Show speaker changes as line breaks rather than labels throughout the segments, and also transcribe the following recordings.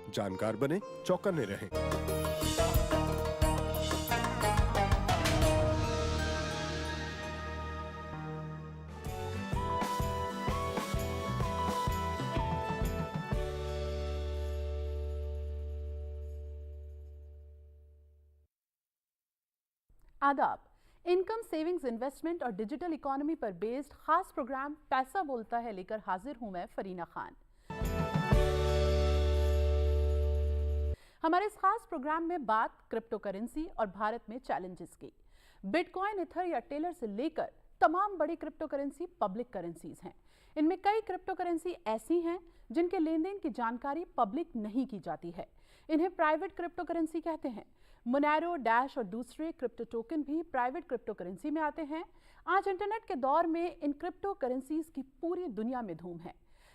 जानकार बने, चौकन्ने रहें।
आदाब। इनकम सेविंग्स इन्वेस्टमेंट और डिजिटल इकोनॉमी पर बेस्ड खास प्रोग्राम पैसा बोलता है लेकर हाजिर हूं मैं फरीना खान। हमारे इस खास प्रोग्राम में बात क्रिप्टो करेंसी और भारत में चैलेंजेस की। बिटकॉइन, इथर या टेलर से लेकर तमाम बड़ी क्रिप्टो करेंसी पब्लिक करेंसीज हैं। इनमें कई क्रिप्टो करेंसी ऐसी हैं जिनके लेन देन की जानकारी पब्लिक नहीं की जाती है। इन्हें प्राइवेट क्रिप्टो करेंसी कहते हैं। मोनेरो, डैश और दूसरे क्रिप्टो टोकन भी प्राइवेट क्रिप्टो करेंसी में आते हैं। आज इंटरनेट के दौर में इन क्रिप्टो करेंसीज की पूरी दुनिया में धूम है,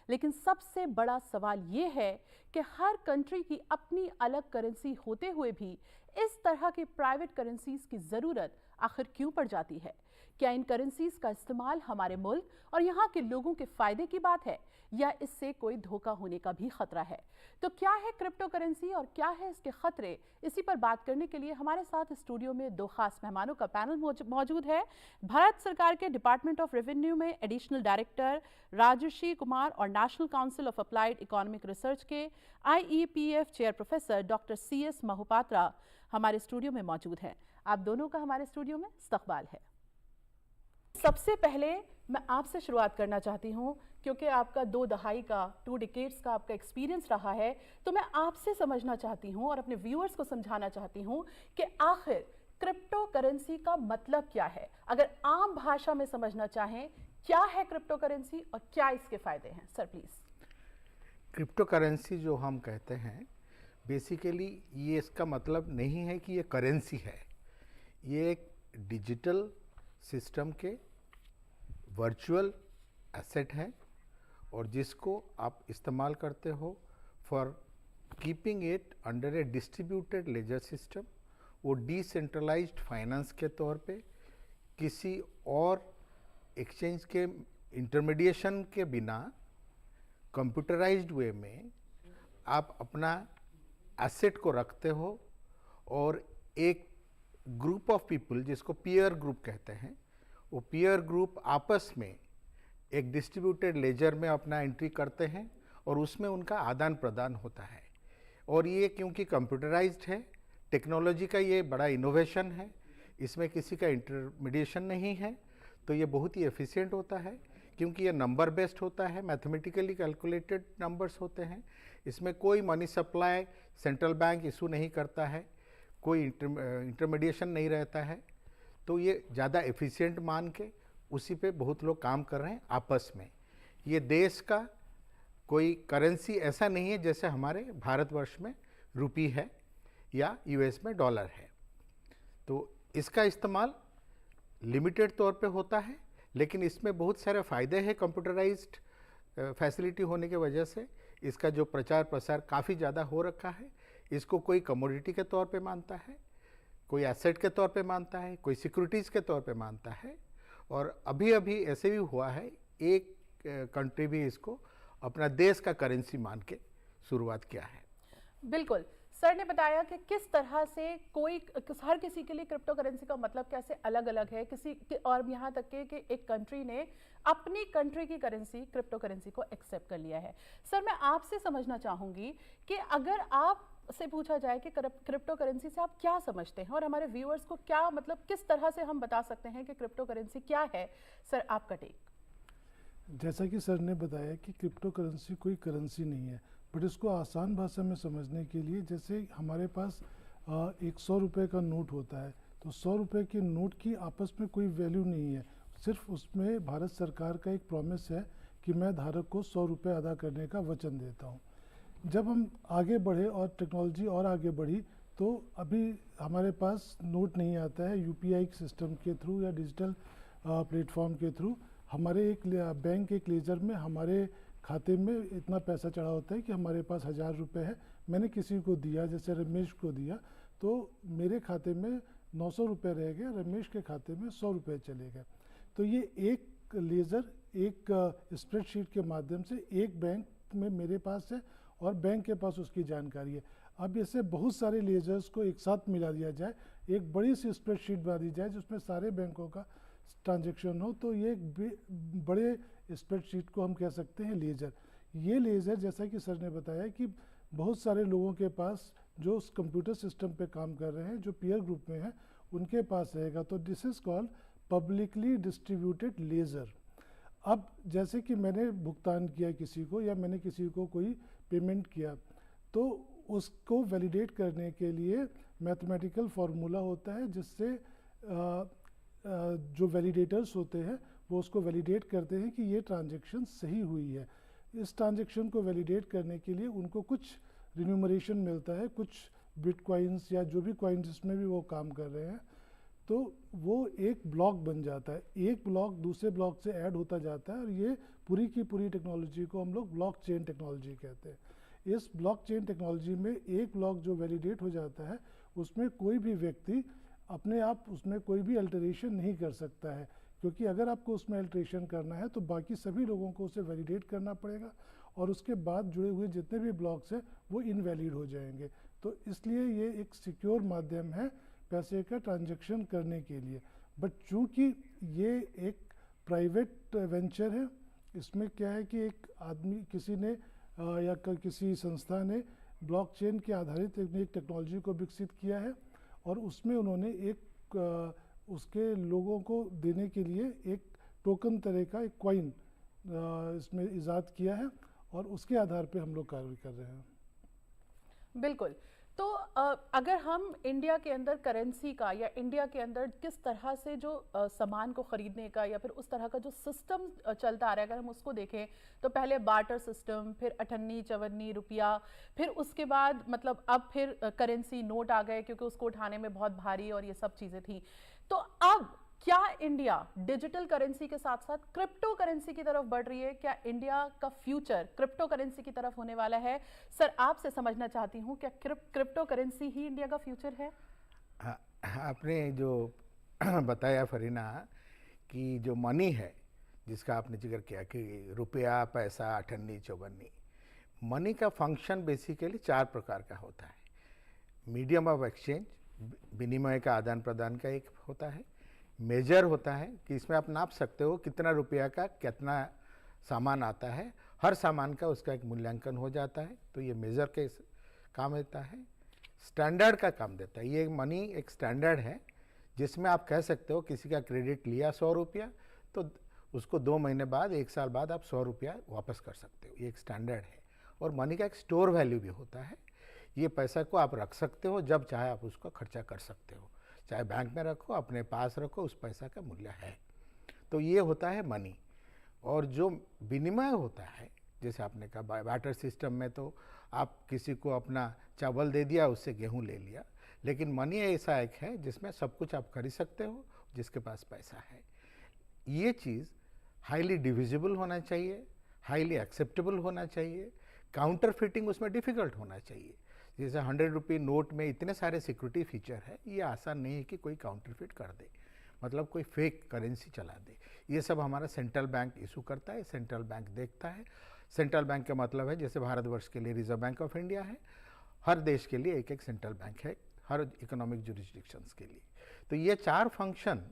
लेकिन सबसे बड़ा सवाल यह है कि हर कंट्री की अपनी अलग करेंसी होते हुए भी इस तरह की प्राइवेट करेंसीज की जरूरत आखिर क्यों पड़ जाती है? क्या इन करेंसीज का इस्तेमाल हमारे मुल्क और यहाँ के लोगों के फायदे की बात है या इससे कोई धोखा होने का भी खतरा है? तो क्या है क्रिप्टो करेंसी और क्या है इसके खतरे? इसी पर बात करने के लिए हमारे साथ स्टूडियो में दो खास मेहमानों का पैनल मौजूद है। भारत सरकार के डिपार्टमेंट ऑफ रेवेन्यू में एडिशनल डायरेक्टर राजर्षि कुमार और national council of applied economic research के IEPF chair professor doctor CS Mohapatra हमारे स्टूडियो में मौजूद हैं। आप दोनों का हमारे स्टूडियो में इस्तकबाल है। सबसे पहले मैं आपसे शुरुआत करना चाहती हूं, क्योंकि आपका 2 दहाई का 2 डिकेड्स का आपका एक्सपीरियंस रहा है, तो मैं आपसे समझना चाहती हूं और अपने व्यूअर्स को समझाना चाहती हूं कि आखिर क्रिप्टो करेंसी का मतलब क्या है। अगर आम भाषा में समझना चाहें, क्या है क्रिप्टो करेंसी और क्या इसके फायदे हैं? Sir please.
क्रिप्टो करेंसी जो हम कहते हैं, बेसिकली ये इसका मतलब नहीं है कि ये करेंसी है। ये एक डिजिटल सिस्टम के वर्चुअल एसेट है और जिसको आप इस्तेमाल करते हो for keeping it under A distributed laser system. वो डिसेंट्रलाइज्ड फाइनेंस के तौर पे किसी और एक्सचेंज के इंटरमीडिएशन के बिना कंप्यूटराइज्ड वे में आप अपना एसेट को रखते हो और एक ग्रुप ऑफ पीपल, जिसको पीयर ग्रुप कहते हैं, वो पीयर ग्रुप आपस में एक डिस्ट्रीब्यूटेड लेजर में अपना एंट्री करते हैं और उसमें उनका आदान प्रदान होता है। और ये क्योंकि कंप्यूटराइज्ड है, टेक्नोलॉजी का ये बड़ा इनोवेशन है, इसमें किसी का इंटरमीडिएशन नहीं है, तो ये बहुत ही एफिशिएंट होता है क्योंकि ये नंबर बेस्ड होता है, मैथमेटिकली कैलकुलेटेड नंबर्स होते हैं। इसमें कोई money supply central bank issue नहीं करता है, कोई इंटरमीडिएशन नहीं रहता है, तो ये ज़्यादा एफिशिएंट मान के उसी पे बहुत लोग काम कर रहे हैं आपस में। ये देश का कोई करेंसी ऐसा नहीं है जैसे हमारे भारतवर्ष में रुपी है या US में डॉलर है। तो इसका इस्तेमाल लिमिटेड तौर पे होता है, लेकिन इसमें बहुत सारे फ़ायदे हैं। कंप्यूटराइज्ड फैसिलिटी होने की वजह से इसका जो प्रचार प्रसार काफ़ी ज़्यादा हो रखा है। इसको कोई कमोडिटी के तौर पे मानता है, कोई एसेट के तौर पे मानता है, कोई सिक्योरिटीज़ के तौर पे मानता है। और अभी अभी ऐसे भी हुआ है, एक कंट्री भी इसको अपना देश का करेंसी मान के शुरुआत किया है।
बिल्कुल, सर ने बताया कि किस तरह से हर किसी के लिए क्रिप्टो करेंसी का मतलब कैसे अलग अलग है और यहाँ तक कि एक कंट्री ने अपनी कंट्री की करेंसी क्रिप्टो करेंसी को एक्सेप्ट कर लिया है। सर, मैं आपसे समझना चाहूंगी कि अगर आप से पूछा जाए कि क्रिप्टो करेंसी से आप क्या समझते हैं और हमारे व्यूअर्स को क्या मतलब किस तरह से हम बता सकते हैं कि क्रिप्टो करेंसी क्या है? सर, आपका टेक।
जैसा कि सर ने बताया कि क्रिप्टो करेंसी कोई करेंसी नहीं है, बट इसको आसान भाषा में समझने के लिए, जैसे हमारे पास एक 100 रुपये का नोट होता है, तो 100 रुपये के नोट की आपस में कोई वैल्यू नहीं है, सिर्फ उसमें भारत सरकार का एक प्रॉमिस है कि मैं धारक को 100 रुपये अदा करने का वचन देता हूँ। जब हम आगे बढ़े और टेक्नोलॉजी और आगे बढ़ी, तो अभी हमारे पास नोट नहीं आता है, UPI सिस्टम के थ्रू या डिजिटल प्लेटफॉर्म के थ्रू हमारे एक बैंक के लेजर में हमारे खाते में इतना पैसा चढ़ा होता है कि हमारे पास 1000 रुपये है, मैंने किसी को दिया, जैसे रमेश को दिया, तो मेरे खाते में 900 रुपये रह गए, रमेश के खाते में 100 रुपये चले गए। तो ये एक लेज़र एक स्प्रेडशीट के माध्यम से एक बैंक में मेरे पास है और बैंक के पास उसकी जानकारी है। अब ऐसे बहुत सारे लेजर्स को एक साथ मिला दिया जाए, एक बड़ी सी स्प्रेडशीट बना दी जाए जिसमें सारे बैंकों का ट्रांजैक्शन हो, तो ये एक बड़े स्प्रेडशीट को हम कह सकते हैं लेजर। ये लेजर, जैसा कि सर ने बताया कि बहुत सारे लोगों के पास जो उस कंप्यूटर सिस्टम पे काम कर रहे हैं, जो पीयर ग्रुप में हैं, उनके पास रहेगा। तो this is called publicly distributed laser. अब जैसे कि मैंने भुगतान किया किसी को, या मैंने किसी को कोई पेमेंट किया, तो उसको वैलिडेट करने के लिए मैथमेटिकल फार्मूला होता है, जिससे जो वैलिडेटर्स होते हैं वो उसको वैलिडेट करते हैं कि ये ट्रांजैक्शन सही हुई है। इस ट्रांजैक्शन को वैलिडेट करने के लिए उनको कुछ रिन्यूमरेशन मिलता है, कुछ बिटकॉइंस या जो भी कॉइन्स जिसमें भी वो काम कर रहे हैं, तो वो एक ब्लॉक बन जाता है। एक ब्लॉक दूसरे ब्लॉक से ऐड होता जाता है, और ये पूरी की पूरी टेक्नोलॉजी को हम लोग ब्लॉक चेन टेक्नोलॉजी कहते हैं। इस ब्लॉक चेन टेक्नोलॉजी में एक ब्लॉक जो वैलिडेट हो जाता है, उसमें कोई भी व्यक्ति अपने आप उसमें कोई भी अल्टरेशन नहीं कर सकता है, क्योंकि अगर आपको उसमें अल्टरेशन करना है तो बाकी सभी लोगों को उसे वैलिडेट करना पड़ेगा, और उसके बाद जुड़े हुए जितने भी ब्लॉक्स हैं वो इनवैलिड हो जाएंगे। तो इसलिए ये एक सिक्योर माध्यम है पैसे का ट्रांजैक्शन करने के लिए। बट चूँकि ये एक प्राइवेट वेंचर है, इसमें क्या है कि एक आदमी किसी ने या किसी संस्था ने ब्लॉकचेन के आधारित एक टेक्नोलॉजी को विकसित किया है, और उसमें उन्होंने एक उसके लोगों को देने के लिए एक टोकन तरह का एक कॉइन इसमें इजाद किया है, और उसके आधार पे हम लोग कार्य कर रहे हैं।
बिल्कुल। तो अगर हम इंडिया के अंदर करेंसी का, या इंडिया के अंदर किस तरह से जो सामान को ख़रीदने का या फिर उस तरह का जो सिस्टम चलता आ रहा है, अगर हम उसको देखें तो पहले बार्टर सिस्टम, फिर अठन्नी चवन्नी रुपया, फिर उसके बाद मतलब अब फिर करेंसी नोट आ गए, क्योंकि उसको उठाने में बहुत भारी और ये सब चीज़ें थी। तो अब क्या इंडिया डिजिटल करेंसी के साथ साथ क्रिप्टो करेंसी की तरफ बढ़ रही है? क्या इंडिया का फ्यूचर क्रिप्टो करेंसी की तरफ होने वाला है? सर, आपसे समझना चाहती हूँ, क्या क्रिप्टो करेंसी ही इंडिया का फ्यूचर है?
आपने जो बताया फरीना, कि जो मनी है जिसका आपने जिक्र किया कि रुपया, पैसा, अठन्नी चौवन्नी, मनी का फंक्शन बेसिकली 4 प्रकार का होता है। मीडियम ऑफ एक्सचेंज, विनिमय का आदान प्रदान का एक होता है। मेजर होता है कि इसमें आप नाप सकते हो कितना रुपया का कितना सामान आता है, हर सामान का उसका एक मूल्यांकन हो जाता है, तो ये मेजर के काम देता है। स्टैंडर्ड का काम देता है। ये मनी एक स्टैंडर्ड है जिसमें आप कह सकते हो किसी का क्रेडिट लिया 100 रुपया, तो उसको 2 महीने बाद, 1 साल बाद आप 100 रुपया वापस कर सकते हो। ये एक स्टैंडर्ड है। और मनी का एक स्टोर वैल्यू भी होता है। ये पैसा को आप रख सकते हो, जब चाहे आप उसको खर्चा कर सकते हो, चाहे बैंक में रखो, अपने पास रखो, उस पैसा का मूल्य है। तो ये होता है मनी। और जो विनिमय होता है, जैसे आपने कहा बार्टर सिस्टम में तो आप किसी को अपना चावल दे दिया, उससे गेहूं ले लिया, लेकिन मनी ऐसा एक है जिसमें सब कुछ आप खरीद सकते हो जिसके पास पैसा है। ये चीज़ हाईली डिविजिबल होना चाहिए, हाईली एक्सेप्टेबल होना चाहिए, काउंटर फिटिंग उसमें डिफ़िकल्ट होना चाहिए। जैसे 100 रुपये नोट में इतने सारे सिक्योरिटी फीचर है, ये आसान नहीं है कि कोई काउंटर फिट कर दे, मतलब कोई फेक करेंसी चला दे। ये सब हमारा सेंट्रल बैंक इशू करता है, सेंट्रल बैंक देखता है। सेंट्रल बैंक का मतलब है जैसे भारतवर्ष के लिए रिजर्व बैंक ऑफ इंडिया है, हर देश के लिए एक एक सेंट्रल बैंक है, हर इकोनॉमिक जुरिस्डिक्शंस के लिए। तो ये 4 फंक्शन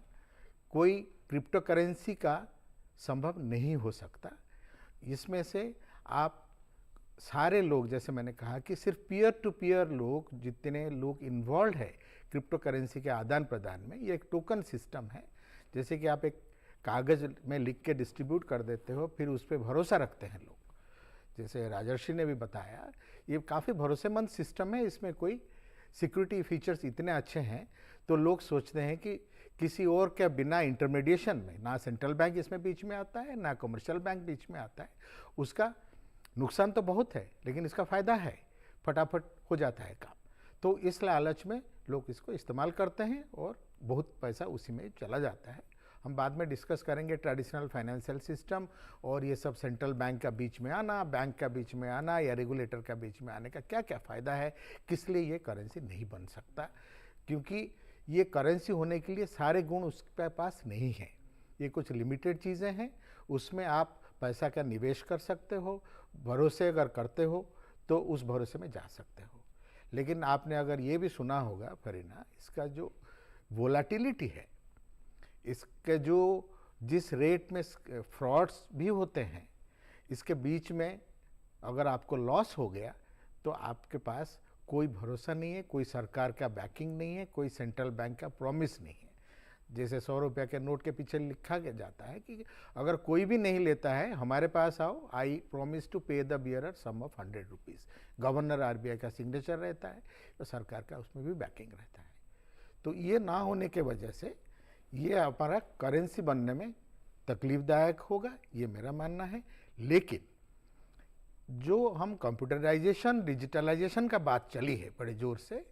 कोई क्रिप्टो करेंसी का संभव नहीं हो सकता। इसमें से आप सारे लोग, जैसे मैंने कहा कि सिर्फ पीयर टू पीयर लोग, जितने लोग इन्वॉल्व है क्रिप्टो करेंसी के आदान प्रदान में, ये एक टोकन सिस्टम है। जैसे कि आप एक कागज़ में लिख के डिस्ट्रीब्यूट कर देते हो, फिर उस पर भरोसा रखते हैं लोग। जैसे राजर्षि ने भी बताया, ये काफ़ी भरोसेमंद सिस्टम है। इसमें कोई सिक्योरिटी फीचर्स इतने अच्छे हैं, तो लोग सोचते हैं कि किसी और के बिना इंटरमीडिएशन में, ना सेंट्रल बैंक इसमें बीच में आता है, ना कमर्शियल बैंक बीच में आता है। उसका नुकसान तो बहुत है, लेकिन इसका फ़ायदा है, फटाफट हो जाता है काम। तो इस लालच में लोग इसको इस्तेमाल करते हैं और बहुत पैसा उसी में चला जाता है। हम बाद में डिस्कस करेंगे ट्रेडिशनल फाइनेंशियल सिस्टम और ये सब सेंट्रल बैंक का बीच में आना, बैंक का बीच में आना या रेगुलेटर का बीच में आने का क्या क्या फ़ायदा है, किस लिए ये करेंसी नहीं बन सकता। क्योंकि ये करेंसी होने के लिए सारे गुण उसके पास नहीं हैं। ये कुछ लिमिटेड चीज़ें हैं, उसमें आप पैसा का निवेश कर सकते हो, भरोसे अगर करते हो तो उस भरोसे में जा सकते हो। लेकिन आपने अगर ये भी सुना होगा फरीना, इसका जो वोलाटिलिटी है, इसके जो जिस रेट में फ्रॉड्स भी होते हैं, इसके बीच में अगर आपको लॉस हो गया तो आपके पास कोई भरोसा नहीं है, कोई सरकार का बैकिंग नहीं है, कोई सेंट्रल बैंक का प्रॉमिस नहीं है। जैसे 100 रुपये के नोट के पीछे लिखा के जाता है कि अगर कोई भी नहीं लेता है हमारे पास आओ, I promise to pay the bearer sum of 100 rupees. Governor RBI का सिग्नेचर रहता है, तो सरकार का उसमें भी बैकिंग रहता है। तो ये ना होने के वजह से ये हमारा करेंसी बनने में तकलीफदायक होगा, ये मेरा मानना है। लेकिन जो हम कंप्यूटराइजेशन, डिजिटलाइजेशन का बात चली है बड़े ज़ोर से,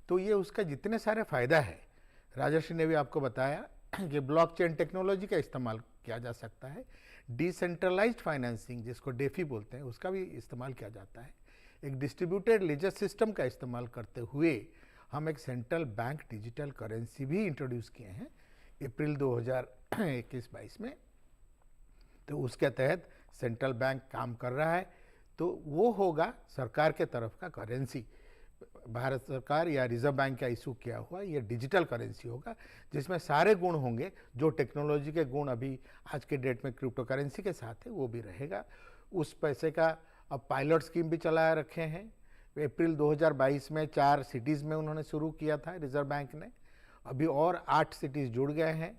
तो ये उसका जितने सारे फ़ायदा है, राजश्री ने भी आपको बताया कि ब्लॉकचेन टेक्नोलॉजी का इस्तेमाल किया जा सकता है, डिसेंट्रलाइज्ड फाइनेंसिंग जिसको डेफी बोलते हैं उसका भी इस्तेमाल किया जाता है, एक डिस्ट्रीब्यूटेड लेजर सिस्टम का इस्तेमाल करते हुए हम एक सेंट्रल बैंक डिजिटल करेंसी भी इंट्रोड्यूस किए हैं अप्रैल 2021-22 में। तो उसके तहत सेंट्रल बैंक काम कर रहा है, तो वो होगा सरकार के तरफ का करेंसी, भारत सरकार या रिजर्व बैंक का इशू किया हुआ ये डिजिटल करेंसी होगा, जिसमें सारे गुण होंगे जो टेक्नोलॉजी के गुण अभी आज के डेट में क्रिप्टो करेंसी के साथ है, वो भी रहेगा। उस पैसे का अब पायलट स्कीम भी चला रखे हैं। अप्रैल 2022 में 4 सिटीज़ में उन्होंने शुरू किया था रिजर्व बैंक ने, अभी और 8 सिटीज़ जुड़ गए हैं।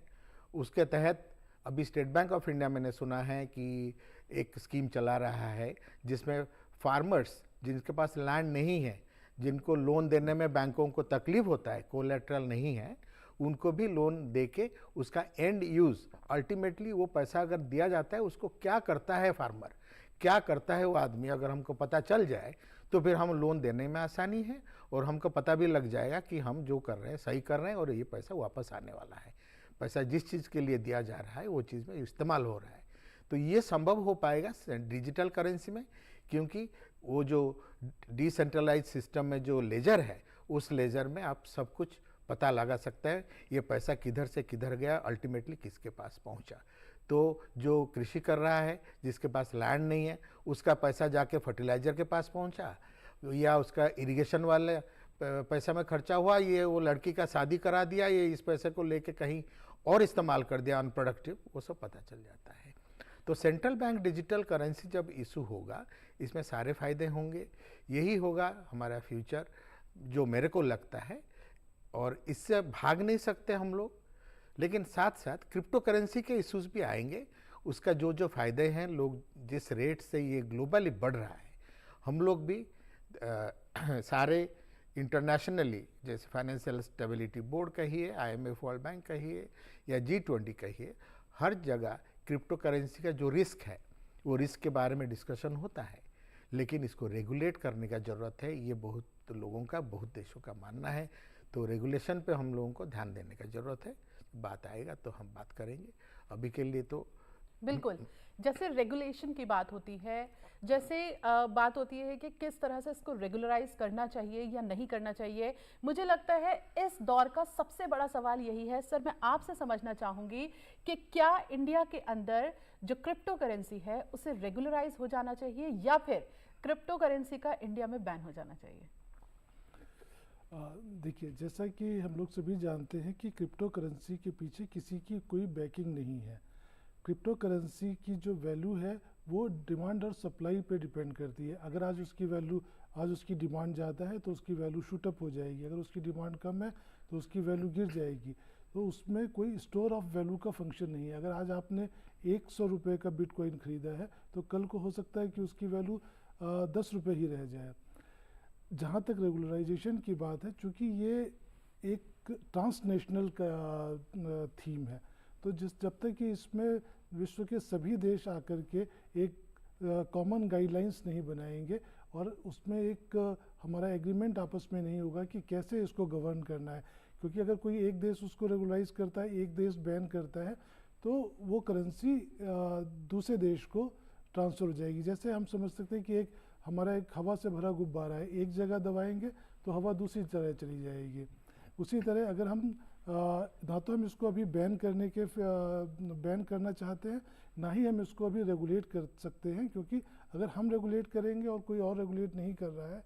उसके तहत अभी स्टेट बैंक ऑफ इंडिया मैंने सुना है कि एक स्कीम चला रहा है जिसमें फार्मर्स जिनके पास लैंड नहीं है, जिनको लोन देने में बैंकों को तकलीफ होता है, कोलेटरल नहीं है, उनको भी लोन देके उसका एंड यूज़, अल्टीमेटली वो पैसा अगर दिया जाता है उसको क्या करता है फार्मर, क्या करता है वो आदमी, अगर हमको पता चल जाए तो फिर हम लोन देने में आसानी है और हमको पता भी लग जाएगा कि हम जो कर रहे हैं सही कर रहे हैं और ये पैसा वापस आने वाला है। पैसा जिस चीज़ के लिए दिया जा रहा है वो चीज़ में इस्तेमाल हो रहा है। तो ये संभव हो पाएगा डिजिटल करेंसी में, क्योंकि वो जो डिसेंट्रलाइज सिस्टम में जो लेजर है, उस लेजर में आप सब कुछ पता लगा सकते हैं, ये पैसा किधर से किधर गया, अल्टीमेटली किसके पास पहुंचा। तो जो कृषि कर रहा है, जिसके पास लैंड नहीं है, उसका पैसा जाके फर्टिलाइज़र के पास पहुंचा, या उसका इरिगेशन वाले पैसा में खर्चा हुआ, ये वो लड़की का शादी करा दिया, ये इस पैसे को लेके कहीं और इस्तेमाल कर दिया अनप्रोडक्टिव, वो सब पता चल जाता है। तो सेंट्रल बैंक डिजिटल करेंसी जब इशू होगा, इसमें सारे फायदे होंगे, यही होगा हमारा फ्यूचर जो मेरे को लगता है, और इससे भाग नहीं सकते हम लोग। लेकिन साथ साथ क्रिप्टो करेंसी के इश्यूज भी आएंगे, उसका जो जो फायदे हैं, लोग जिस रेट से ये ग्लोबली बढ़ रहा है, हम लोग भी सारे इंटरनेशनली, जैसे फाइनेंशियल स्टेबिलिटी बोर्ड कहिए, IMF वर्ल्ड बैंक कहिए या G20 कहिए, हर जगह क्रिप्टो करेंसी का जो रिस्क है वो रिस्क के बारे में डिस्कशन होता है, लेकिन इसको रेगुलेट करने का ज़रूरत है, ये बहुत लोगों का, बहुत देशों का मानना है। तो रेगुलेशन पे हम लोगों को ध्यान देने का ज़रूरत है, बात आएगा तो हम बात करेंगे। अभी के लिए तो
बिल्कुल, जैसे रेगुलेशन की बात होती है, जैसे बात होती है कि किस तरह से इसको रेगुलराइज करना चाहिए या नहीं करना चाहिए, मुझे लगता है इस दौर का सबसे बड़ा सवाल यही है। सर, मैं आपसे समझना चाहूँगी कि क्या इंडिया के अंदर जो क्रिप्टो करेंसी है उसे रेगुलराइज हो जाना चाहिए या फिर क्रिप्टो करेंसी का इंडिया में बैन हो जाना चाहिए?
देखिए, जैसा कि हम लोग सभी जानते हैं कि क्रिप्टो करेंसी के पीछे किसी की कोई बैकिंग नहीं है। क्रिप्टो करेंसी की जो वैल्यू है वो डिमांड और सप्लाई पे डिपेंड करती है। अगर आज उसकी डिमांड ज़्यादा है तो उसकी वैल्यू शूट अप हो जाएगी, अगर उसकी डिमांड कम है तो उसकी वैल्यू गिर जाएगी। तो उसमें कोई स्टोर ऑफ वैल्यू का फंक्शन नहीं है। अगर आज आपने 100 रुपये का बिटकॉइन खरीदा है तो कल को हो सकता है कि उसकी वैल्यू 10 रुपये ही रह जाए। जहाँ तक रेगुलराइजेशन की बात है, चूँकि ये एक ट्रांसनेशनल का थीम है, तो जब तक कि इसमें विश्व के सभी देश आकर के एक कॉमन गाइडलाइंस नहीं बनाएंगे और उसमें एक हमारा एग्रीमेंट आपस में नहीं होगा कि कैसे इसको गवर्न करना है, क्योंकि अगर कोई एक देश उसको रेगुलाइज करता है, एक देश बैन करता है, तो वो करेंसी दूसरे देश को ट्रांसफ़र हो जाएगी। जैसे हम समझ सकते हैं कि एक हमारा एक हवा से भरा गुब्बारा है, एक जगह दबाएंगे तो हवा दूसरी तरह चली जाएगी। उसी तरह अगर हम ना तो हम इसको अभी बैन करना चाहते हैं, ना ही हम इसको अभी रेगुलेट कर सकते हैं, क्योंकि अगर हम रेगुलेट करेंगे और कोई और रेगुलेट नहीं कर रहा है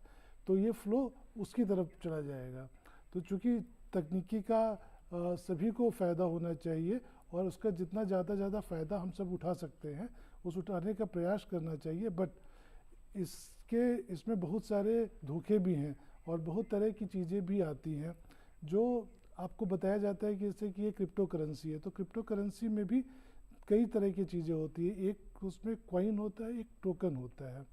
तो ये फ्लो उसकी तरफ चला जाएगा। तो चूँकि तकनीकी का सभी को फ़ायदा होना चाहिए और उसका जितना ज़्यादा फ़ायदा हम सब उठा सकते हैं उस उठाने का प्रयास करना चाहिए। बट इसमें बहुत सारे धोखे भी हैं और बहुत तरह की चीज़ें भी आती हैं जो आपको बताया जाता है कि जैसे कि ये क्रिप्टो करेंसी है, तो क्रिप्टो करेंसी में भी कई तरह की चीज़ें होती है। एक उसमें कॉइन होता है, एक टोकन होता है।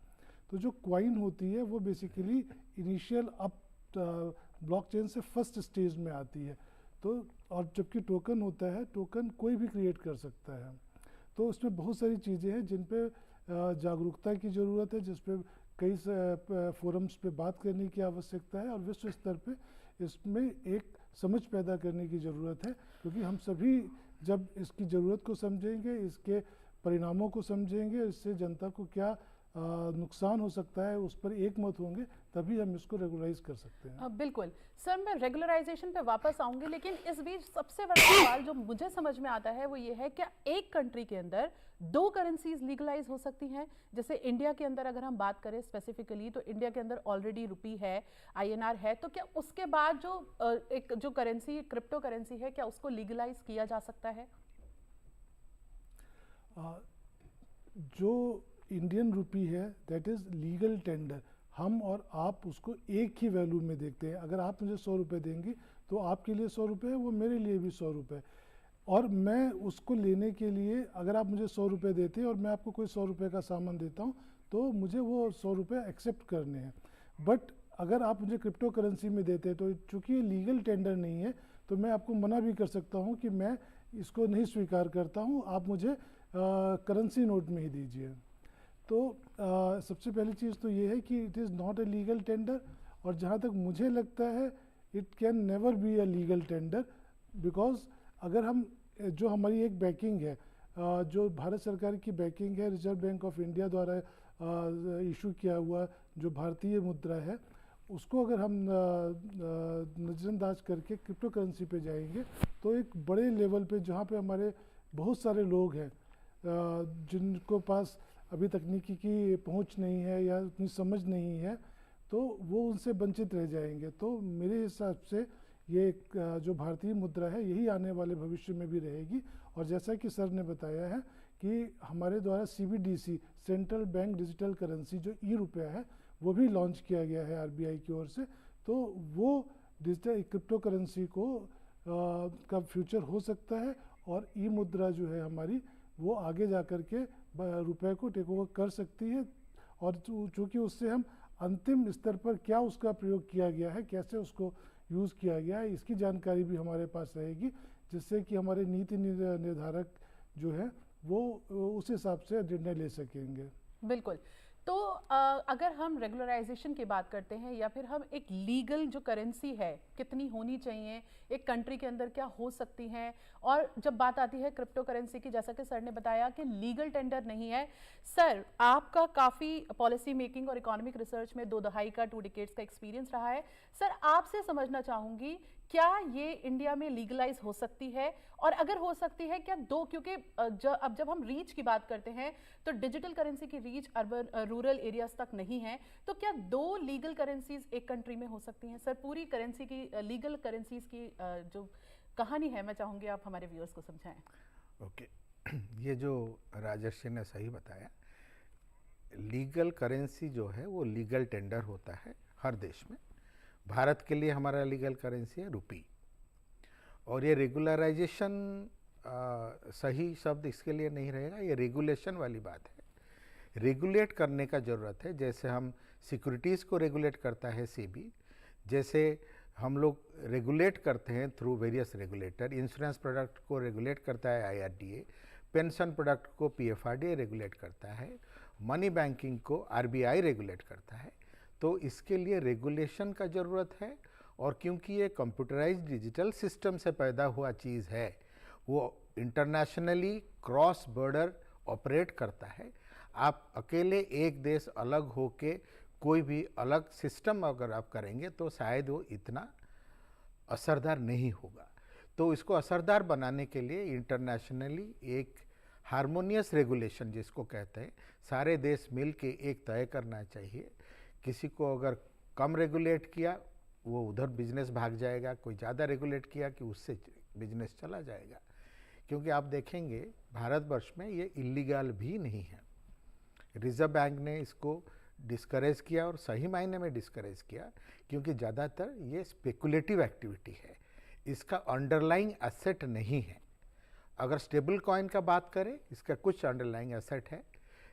तो जो कॉइन होती है वो बेसिकली इनिशियल अप ब्लॉकचेन से फर्स्ट स्टेज में आती है। तो और जबकि टोकन होता है, टोकन कोई भी क्रिएट कर सकता है। तो उसमें बहुत सारी चीज़ें हैं जिन पे जागरूकता की ज़रूरत है, जिस पे कई फोरम्स पे बात करने की आवश्यकता है और विश्व स्तर पे इसमें एक समझ पैदा करने की ज़रूरत है। क्योंकि हम सभी जब इसकी ज़रूरत को समझेंगे, इसके परिणामों को समझेंगे, इससे जनता को क्या नुकसान हो सकता है उस पर एक मत होंगे, तभी हम इसको रेगुलराइज कर सकते हैं।
बिल्कुल सर, मैं रेगुलराइजेशन पे वापस आऊंगी, लेकिन इस बीच सबसे बड़ा सवाल जो मुझे समझ में आता है वो ये है, क्या एक कंट्री के अंदर दो करेंसीज लीगलाइज हो सकती हैं? जैसे इंडिया के अंदर अगर हम बात करें स्पेसिफिकली, तो इंडिया के अंदर ऑलरेडी रुपी है, INR है, तो क्या उसके बाद जो करेंसी क्रिप्टो करेंसी है, क्या उसको लीगलाइज किया जा सकता है?
जो इंडियन रुपी है दैट इज़ लीगल टेंडर। हम और आप उसको एक ही वैल्यू में देखते हैं। अगर आप मुझे 100 रुपये देंगे तो आपके लिए 100 रुपये है, वो मेरे लिए भी 100 रुपये। और मैं उसको लेने के लिए, अगर आप मुझे 100 रुपये देते हैं और मैं आपको कोई 100 रुपये का सामान देता हूँ तो मुझे वो 100 रुपये एक्सेप्ट करने हैं। बट अगर आप मुझे क्रिप्टो करेंसी में देते हैं तो चूँकि ये लीगल टेंडर नहीं है तो मैं आपको मना भी कर सकता हूँ कि मैं इसको नहीं स्वीकार करता हूँ, आप मुझे करेंसी नोट में ही दीजिए। तो सबसे पहली चीज़ तो ये है कि it is not a legal tender. और जहाँ तक मुझे लगता है it can never be a legal tender, because अगर हम जो हमारी एक बैकिंग है, जो भारत सरकार की बैकिंग है, रिजर्व बैंक ऑफ इंडिया द्वारा इशू किया हुआ जो भारतीय मुद्रा है, उसको अगर हम नज़रअंदाज करके क्रिप्टो करेंसी पे जाएंगे तो एक बड़े लेवल पे, जहाँ पे हमारे बहुत सारे लोग हैं जिनको पास अभी तकनीकी की पहुंच नहीं है या उतनी समझ नहीं है, तो वो उनसे वंचित रह जाएंगे। तो मेरे हिसाब से ये जो भारतीय मुद्रा है यही आने वाले भविष्य में भी रहेगी। और जैसा कि सर ने बताया है कि हमारे द्वारा CBDC central bank digital currency जो रुपया है वो भी लॉन्च किया गया है RBI की ओर से। तो वो डिजिटल क्रिप्टो करेंसी को का फ्यूचर हो सकता है और मुद्रा जो है हमारी वो आगे जा कर के रुपए को टेक ओवर कर सकती है। और चूँकि उससे हम अंतिम स्तर पर क्या उसका प्रयोग किया गया है, कैसे उसको यूज़ किया गया है, इसकी जानकारी भी हमारे पास रहेगी, जिससे कि हमारे नीति निर्धारक जो है वो उस हिसाब से निर्णय ले सकेंगे।
बिल्कुल। तो अगर हम रेगुलराइजेशन की बात करते हैं या फिर हम एक लीगल जो करेंसी है कितनी होनी चाहिए एक कंट्री के अंदर, क्या हो सकती हैं, और जब बात आती है क्रिप्टो करेंसी की, जैसा कि सर ने बताया कि लीगल टेंडर नहीं है। सर, आपका काफ़ी पॉलिसी मेकिंग और इकोनॉमिक रिसर्च में 2 दहाई का 2 डिकेड्स का एक्सपीरियंस रहा है। सर, आपसे समझना चाहूँगी, क्या ये इंडिया में लीगलाइज हो सकती है, और अगर हो सकती है क्या क्योंकि अब जब हम रीच की बात करते हैं तो डिजिटल करेंसी की रीच अर्बन रूरल एरियाज तक नहीं है, तो क्या 2 लीगल करेंसीज एक कंट्री में हो सकती हैं? सर, पूरी करेंसी की लीगल करेंसीज की जो कहानी है, मैं चाहूँगी आप हमारे व्यूअर्स को समझाएं।
ओके, ये जो राजर्षि ने सही बताया, लीगल करेंसी जो है वो लीगल टेंडर होता है हर देश में। भारत के लिए हमारा लीगल करेंसी है रुपी। और ये रेगुलराइजेशन सही शब्द इसके लिए नहीं रहेगा, ये रेगुलेशन वाली बात है। रेगुलेट करने का ज़रूरत है। जैसे हम सिक्योरिटीज़ को रेगुलेट करता है सेबी, जैसे हम लोग रेगुलेट करते हैं through various regulator. Insurance product को रेगुलेट करता है IRDA, पेंशन प्रोडक्ट को PFRDA रेगुलेट करता है, मनी बैंकिंग को RBI रेगुलेट करता है। तो इसके लिए रेगुलेशन का ज़रूरत है। और क्योंकि ये कंप्यूटराइज्ड डिजिटल सिस्टम से पैदा हुआ चीज़ है, वो इंटरनेशनली क्रॉस बॉर्डर ऑपरेट करता है। आप अकेले एक देश अलग होके कोई भी अलग सिस्टम अगर आप करेंगे तो शायद वो इतना असरदार नहीं होगा। तो इसको असरदार बनाने के लिए इंटरनेशनली एक हार्मोनियस रेगुलेशन जिसको कहते हैं, सारे देश मिल के एक तय करना चाहिए। किसी को अगर कम रेगुलेट किया वो उधर बिजनेस भाग जाएगा, कोई ज़्यादा रेगुलेट किया कि उससे बिजनेस चला जाएगा। क्योंकि आप देखेंगे भारतवर्ष में ये इलीगल भी नहीं है। रिजर्व बैंक ने इसको डिस्करेज किया और सही मायने में डिस्करेज किया, क्योंकि ज़्यादातर ये स्पेकुलेटिव एक्टिविटी है, इसका अंडरलाइंग एसेट नहीं है। अगर स्टेबल कॉइन का बात करें, इसका कुछ अंडरलाइंग एसेट है,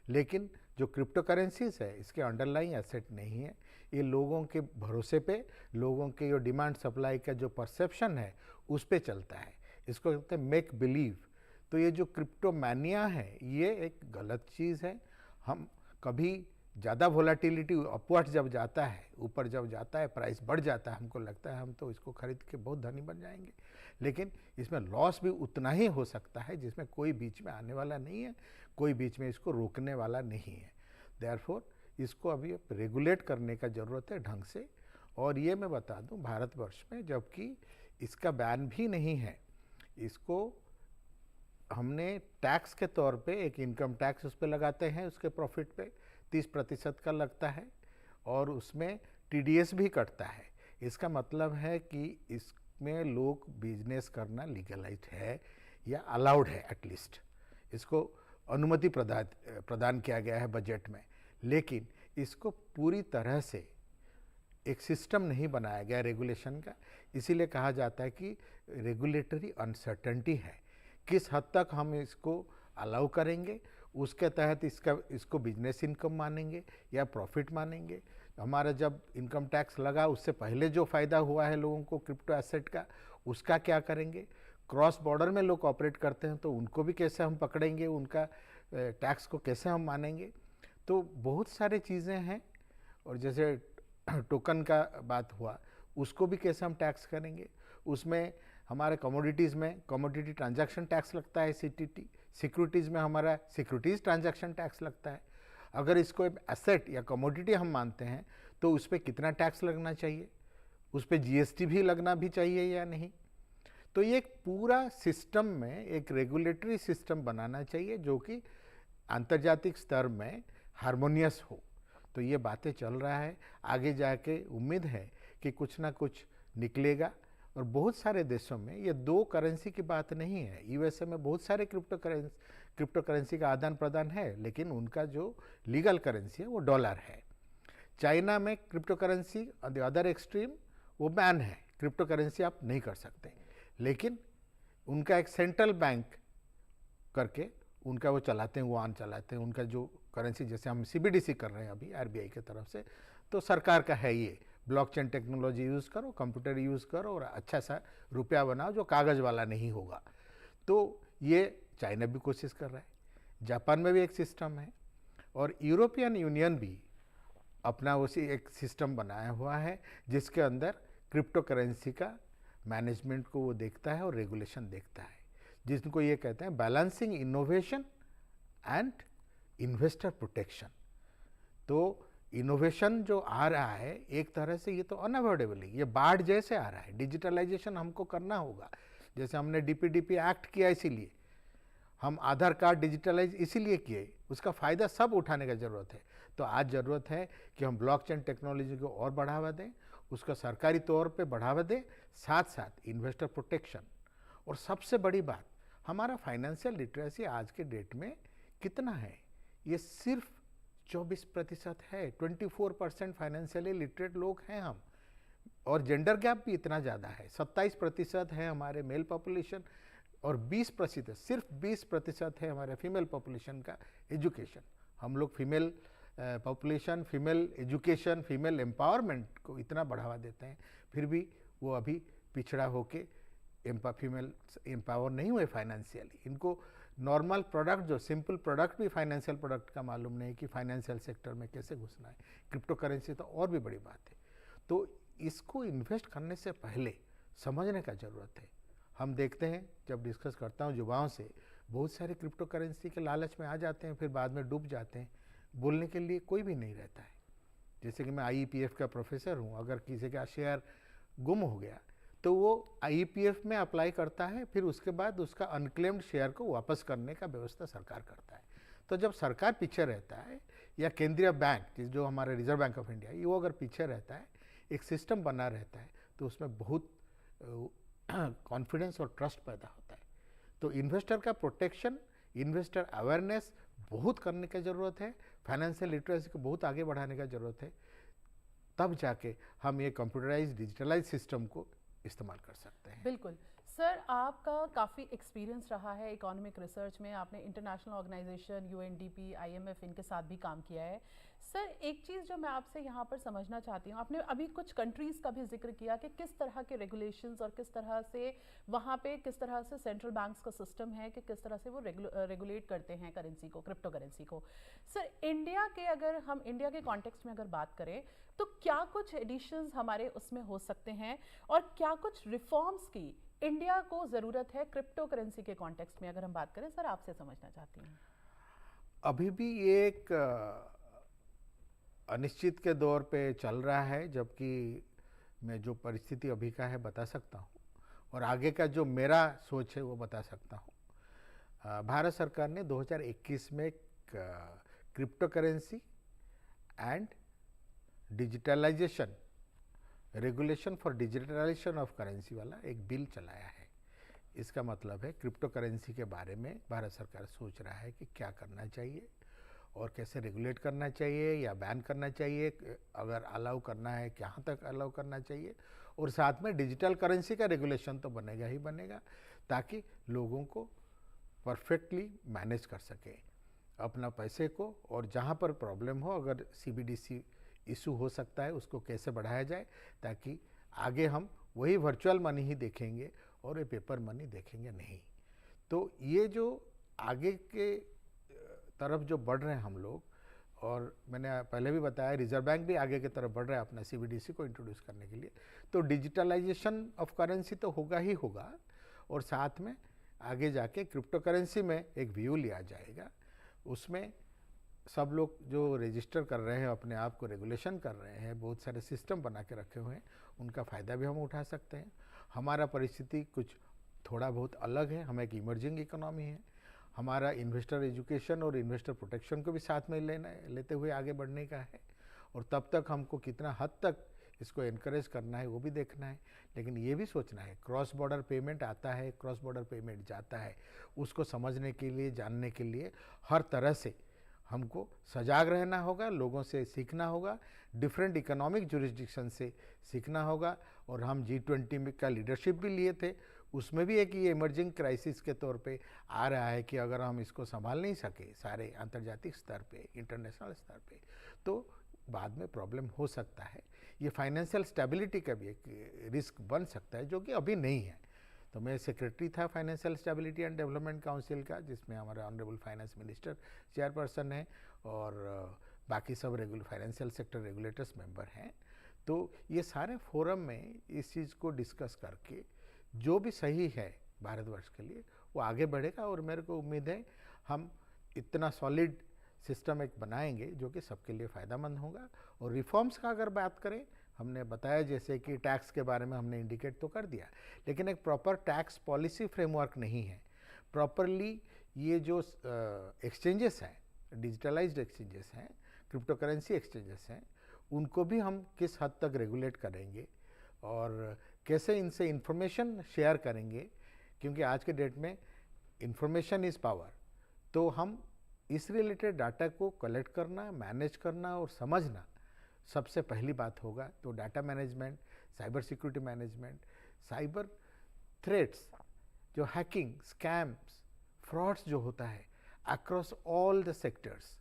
लेकिन जो क्रिप्टो करेंसीज है इसके अंडरलाइंग एसेट नहीं है। ये लोगों के भरोसे पे, लोगों के जो डिमांड सप्लाई का जो परसेप्शन है उस पे चलता है। इसको कहते हैं मेक बिलीव। तो ये जो क्रिप्टो मैनिया है ये एक गलत चीज़ है। हम कभी ज़्यादा वोलेटिलिटी अपवर्ड जब जाता है, ऊपर जब जाता है, प्राइस बढ़ जाता है, हमको लगता है हम तो इसको खरीद के बहुत धनी बन जाएंगे, लेकिन इसमें लॉस भी उतना ही हो सकता है जिसमें कोई बीच में आने वाला नहीं है, कोई बीच में इसको रोकने वाला नहीं है। देयरफॉर इसको अभी रेगुलेट करने का ज़रूरत है ढंग से। और ये मैं बता दूं, भारतवर्ष में जबकि इसका बैन भी नहीं है, इसको हमने टैक्स के तौर पे एक इनकम टैक्स उस पर लगाते हैं, उसके प्रॉफिट पे 30% का लगता है और उसमें TDS भी कटता है। इसका मतलब है कि इसमें लोग बिजनेस करना लीगलाइज है या अलाउड है, एटलीस्ट इसको अनुमति प्रदान किया गया है बजट में। लेकिन इसको पूरी तरह से एक सिस्टम नहीं बनाया गया रेगुलेशन का, इसीलिए कहा जाता है कि रेगुलेटरी अनसर्टेनिटी है। किस हद तक हम इसको अलाउ करेंगे, उसके तहत इसको बिजनेस इनकम मानेंगे या प्रॉफिट मानेंगे। हमारा जब इनकम टैक्स लगा उससे पहले जो फ़ायदा हुआ है लोगों को क्रिप्टो एसेट का, उसका क्या करेंगे? क्रॉस बॉर्डर में लोग ऑपरेट करते हैं तो उनको भी कैसे हम पकड़ेंगे, उनका टैक्स को कैसे हम मानेंगे? तो बहुत सारे चीज़ें हैं। और जैसे टोकन का बात हुआ, उसको भी कैसे हम टैक्स करेंगे? उसमें हमारे कमोडिटीज़ में कमोडिटी ट्रांजैक्शन टैक्स लगता है CTT, सिक्योरिटीज़ में हमारा सिक्योरिटीज़ ट्रांजैक्शन टैक्स लगता है। अगर इसको एसेट या कमोडिटी हम मानते हैं तो उस पर कितना टैक्स लगना चाहिए, उस पर GST भी लगना भी चाहिए या नहीं? तो ये एक पूरा सिस्टम में एक रेगुलेटरी सिस्टम बनाना चाहिए जो कि अंतर्जातिक स्तर में हार्मोनियस हो। तो ये बातें चल रहा है, आगे जाके उम्मीद है कि कुछ ना कुछ निकलेगा। और बहुत सारे देशों में ये दो करेंसी की बात नहीं है। USA में बहुत सारे क्रिप्टो करेंसी का आदान प्रदान है, लेकिन उनका जो लीगल करेंसी है वो डॉलर है। चाइना में crypto currency on the other extreme वो बैन है, क्रिप्टो करेंसी आप नहीं कर सकते, लेकिन उनका एक सेंट्रल बैंक करके उनका वो चलाते हैं, वो चलाते हैं उनका जो करेंसी, जैसे हम CBDC कर रहे हैं अभी RBI की तरफ से, तो सरकार का है ये। ब्लॉकचेन टेक्नोलॉजी यूज़ करो, कंप्यूटर यूज़ करो और अच्छा सा रुपया बनाओ जो कागज़ वाला नहीं होगा। तो ये चाइना भी कोशिश कर रहा है, जापान में भी एक सिस्टम है, और यूरोपियन यूनियन भी अपना उसी एक सिस्टम बनाया हुआ है जिसके अंदर क्रिप्टो करेंसी का मैनेजमेंट को वो देखता है और रेगुलेशन देखता है, जिनको ये कहते हैं balancing innovation and investor protection. तो इनोवेशन जो आ रहा है एक तरह से ये तो अनअवॉइडेबल है, ये बाढ़ जैसे आ रहा है। डिजिटलाइजेशन हमको करना होगा, जैसे हमने DPDP एक्ट किया, इसीलिए हम आधार कार्ड डिजिटलाइज इसीलिए किए, उसका फ़ायदा सब उठाने का ज़रूरत है। तो आज ज़रूरत है कि हम ब्लॉकचेन टेक्नोलॉजी को और बढ़ावा दें, उसका सरकारी तौर पे बढ़ावा दें, साथ साथ इन्वेस्टर प्रोटेक्शन। और सबसे बड़ी बात, हमारा फाइनेंशियल लिटरेसी आज के डेट में कितना है? ये सिर्फ 24% है। 24% फाइनेंशियली लिटरेट लोग हैं हम, और जेंडर गैप भी इतना ज़्यादा है। 27% है हमारे मेल पॉपुलेशन, और 20%, सिर्फ 20% है हमारे फीमेल पॉपुलेशन का एजुकेशन। हम लोग female population, female education, female empowerment को इतना बढ़ावा देते हैं, फिर भी वो अभी पिछड़ा होके फीमेल एम्पावर नहीं हुए फाइनेंशियली। इनको नॉर्मल प्रोडक्ट, जो सिंपल प्रोडक्ट भी फाइनेंशियल प्रोडक्ट का मालूम नहीं कि फाइनेंशियल सेक्टर में कैसे घुसना है। क्रिप्टो करेंसी तो और भी बड़ी बात है। तो इसको इन्वेस्ट करने से पहले समझने का ज़रूरत है। हम देखते हैं, जब डिस्कस करता हूँ युवाओं से, बहुत सारे क्रिप्टो करेंसी के लालच में आ जाते हैं, फिर बाद में डूब जाते हैं। बोलने के लिए कोई भी नहीं रहता है। जैसे कि मैं IEPF का प्रोफेसर हूँ, अगर किसी का शेयर गुम हो गया तो वो ईपीएफ में अप्लाई करता है, फिर उसके बाद उसका अनक्लेम्ड शेयर को वापस करने का व्यवस्था सरकार करता है। तो जब सरकार पीछे रहता है या केंद्रीय बैंक जो हमारे रिजर्व बैंक ऑफ इंडिया वो अगर पीछे रहता है, एक सिस्टम बना रहता है, तो उसमें बहुत कॉन्फिडेंस और ट्रस्ट पैदा होता है। तो इन्वेस्टर का प्रोटेक्शन, इन्वेस्टर अवेयरनेस बहुत करने की ज़रूरत है, फाइनेंशियल लिटरेसी को बहुत आगे बढ़ाने का ज़रूरत है, तब जाके हम ये कंप्यूटराइज डिजिटलाइज सिस्टम को इस्तेमाल कर सकते हैं।
बिल्कुल सर, आपका काफ़ी एक्सपीरियंस रहा है इकोनॉमिक रिसर्च में, आपने इंटरनेशनल ऑर्गेनाइजेशन यूएनडीपी, आईएमएफ इनके साथ भी काम किया है। सर एक चीज़ जो मैं आपसे यहाँ पर समझना चाहती हूँ, आपने अभी कुछ कंट्रीज़ का भी जिक्र किया कि किस तरह के रेगुलेशंस और किस तरह से वहाँ पे किस तरह से सेंट्रल बैंक्स का सिस्टम है कि किस तरह से वो रेगुलेट करते हैं करेंसी को, क्रिप्टो करेंसी को। सर इंडिया के, अगर हम इंडिया के कॉन्टेक्स्ट में अगर बात करें तो क्या कुछ एडिशंस हमारे उसमें हो सकते हैं और क्या कुछ रिफॉर्म्स की इंडिया को ज़रूरत है क्रिप्टो करेंसी के कॉन्टेक्स्ट में, अगर हम बात करें? सर आपसे समझना चाहती हूँ।
अभी भी एक अनिश्चित के दौर पे चल रहा है, जबकि मैं जो परिस्थिति अभी का है बता सकता हूँ और आगे का जो मेरा सोच है वो बता सकता हूँ। भारत सरकार ने 2021 में crypto currency and digitalisation, regulation for digitalisation of currency वाला एक बिल चलाया है। इसका मतलब है क्रिप्टो करेंसी के बारे में भारत सरकार सोच रहा है कि क्या करना चाहिए और कैसे रेगुलेट करना चाहिए या बैन करना चाहिए, अगर अलाउ करना है कहाँ तक अलाउ करना चाहिए, और साथ में डिजिटल करेंसी का रेगुलेशन तो बनेगा ही बनेगा, ताकि लोगों को परफेक्टली मैनेज कर सके अपना पैसे को, और जहाँ पर प्रॉब्लम हो, अगर सीबीडीसी इशू हो सकता है उसको कैसे बढ़ाया जाए, ताकि आगे हम वही वर्चुअल मनी ही देखेंगे और ये पेपर मनी देखेंगे नहीं। तो ये जो आगे के तरफ जो बढ़ रहे हैं हम लोग, और मैंने पहले भी बताया रिजर्व बैंक भी आगे की तरफ बढ़ रहा है अपना सीबीडीसी को इंट्रोड्यूस करने के लिए, तो डिजिटलाइजेशन ऑफ करेंसी तो होगा ही होगा, और साथ में आगे जाके क्रिप्टो करेंसी में एक व्यू लिया जाएगा। उसमें सब लोग जो रजिस्टर कर रहे हैं, अपने आप को रेगुलेशन कर रहे हैं, बहुत सारे सिस्टम बना के रखे हुए हैं, उनका फ़ायदा भी हम उठा सकते हैं। हमारा परिस्थिति कुछ थोड़ा बहुत अलग है, हम एक इमर्जिंग इकोनॉमी है, हमारा इन्वेस्टर एजुकेशन और इन्वेस्टर प्रोटेक्शन को भी साथ में लेते हुए आगे बढ़ने का है, और तब तक हमको कितना हद तक इसको एनकरेज करना है वो भी देखना है। लेकिन ये भी सोचना है क्रॉस बॉर्डर पेमेंट आता है, क्रॉस बॉर्डर पेमेंट जाता है, उसको समझने के लिए, जानने के लिए हर तरह से हमको सजाग रहना होगा, लोगों से सीखना होगा, डिफरेंट इकोनॉमिक जुरिस्डिक्शन से सीखना होगा। और हम G20 में का लीडरशिप भी लिए थे, उसमें भी एक ये इमर्जिंग क्राइसिस के तौर पे आ रहा है कि अगर हम इसको संभाल नहीं सके सारे अंतर्जातिक स्तर पे, इंटरनेशनल स्तर पे, तो बाद में प्रॉब्लम हो सकता है। ये फाइनेंशियल स्टेबिलिटी का भी एक रिस्क बन सकता है, जो कि अभी नहीं है। तो मैं सेक्रेटरी था financial stability and development council का, जिसमें हमारे ऑनरेबल फाइनेंस मिनिस्टर चेयरपर्सन है और बाकी सब फाइनेंशियल सेक्टर रेगुलेटर्स मेंबर हैं। तो ये सारे फोरम में इस चीज़ को डिस्कस करके जो भी सही है भारतवर्ष के लिए वो आगे बढ़ेगा, और मेरे को उम्मीद है हम इतना सॉलिड सिस्टम एक बनाएंगे जो कि सबके लिए फ़ायदेमंद होगा। और रिफॉर्म्स का अगर बात करें, हमने बताया जैसे कि टैक्स के बारे में हमने इंडिकेट तो कर दिया, लेकिन एक प्रॉपर टैक्स पॉलिसी फ्रेमवर्क नहीं है। प्रॉपरली ये जो एक्सचेंजेस हैं, डिजिटलाइज्ड एक्सचेंजेस हैं, क्रिप्टो करेंसी एक्सचेंजेस हैं, उनको भी हम किस हद तक रेगुलेट करेंगे और कैसे इनसे इंफॉर्मेशन शेयर करेंगे, क्योंकि आज के डेट में इंफॉर्मेशन इज़ पावर। तो हम इस रिलेटेड डाटा को कलेक्ट करना, मैनेज करना और समझना सबसे पहली बात होगा। तो data management, cyber security management, cyber threats, जो हैकिंग, स्कैम्स, फ्रॉड्स जो होता है अक्रॉस ऑल द सेक्टर्स,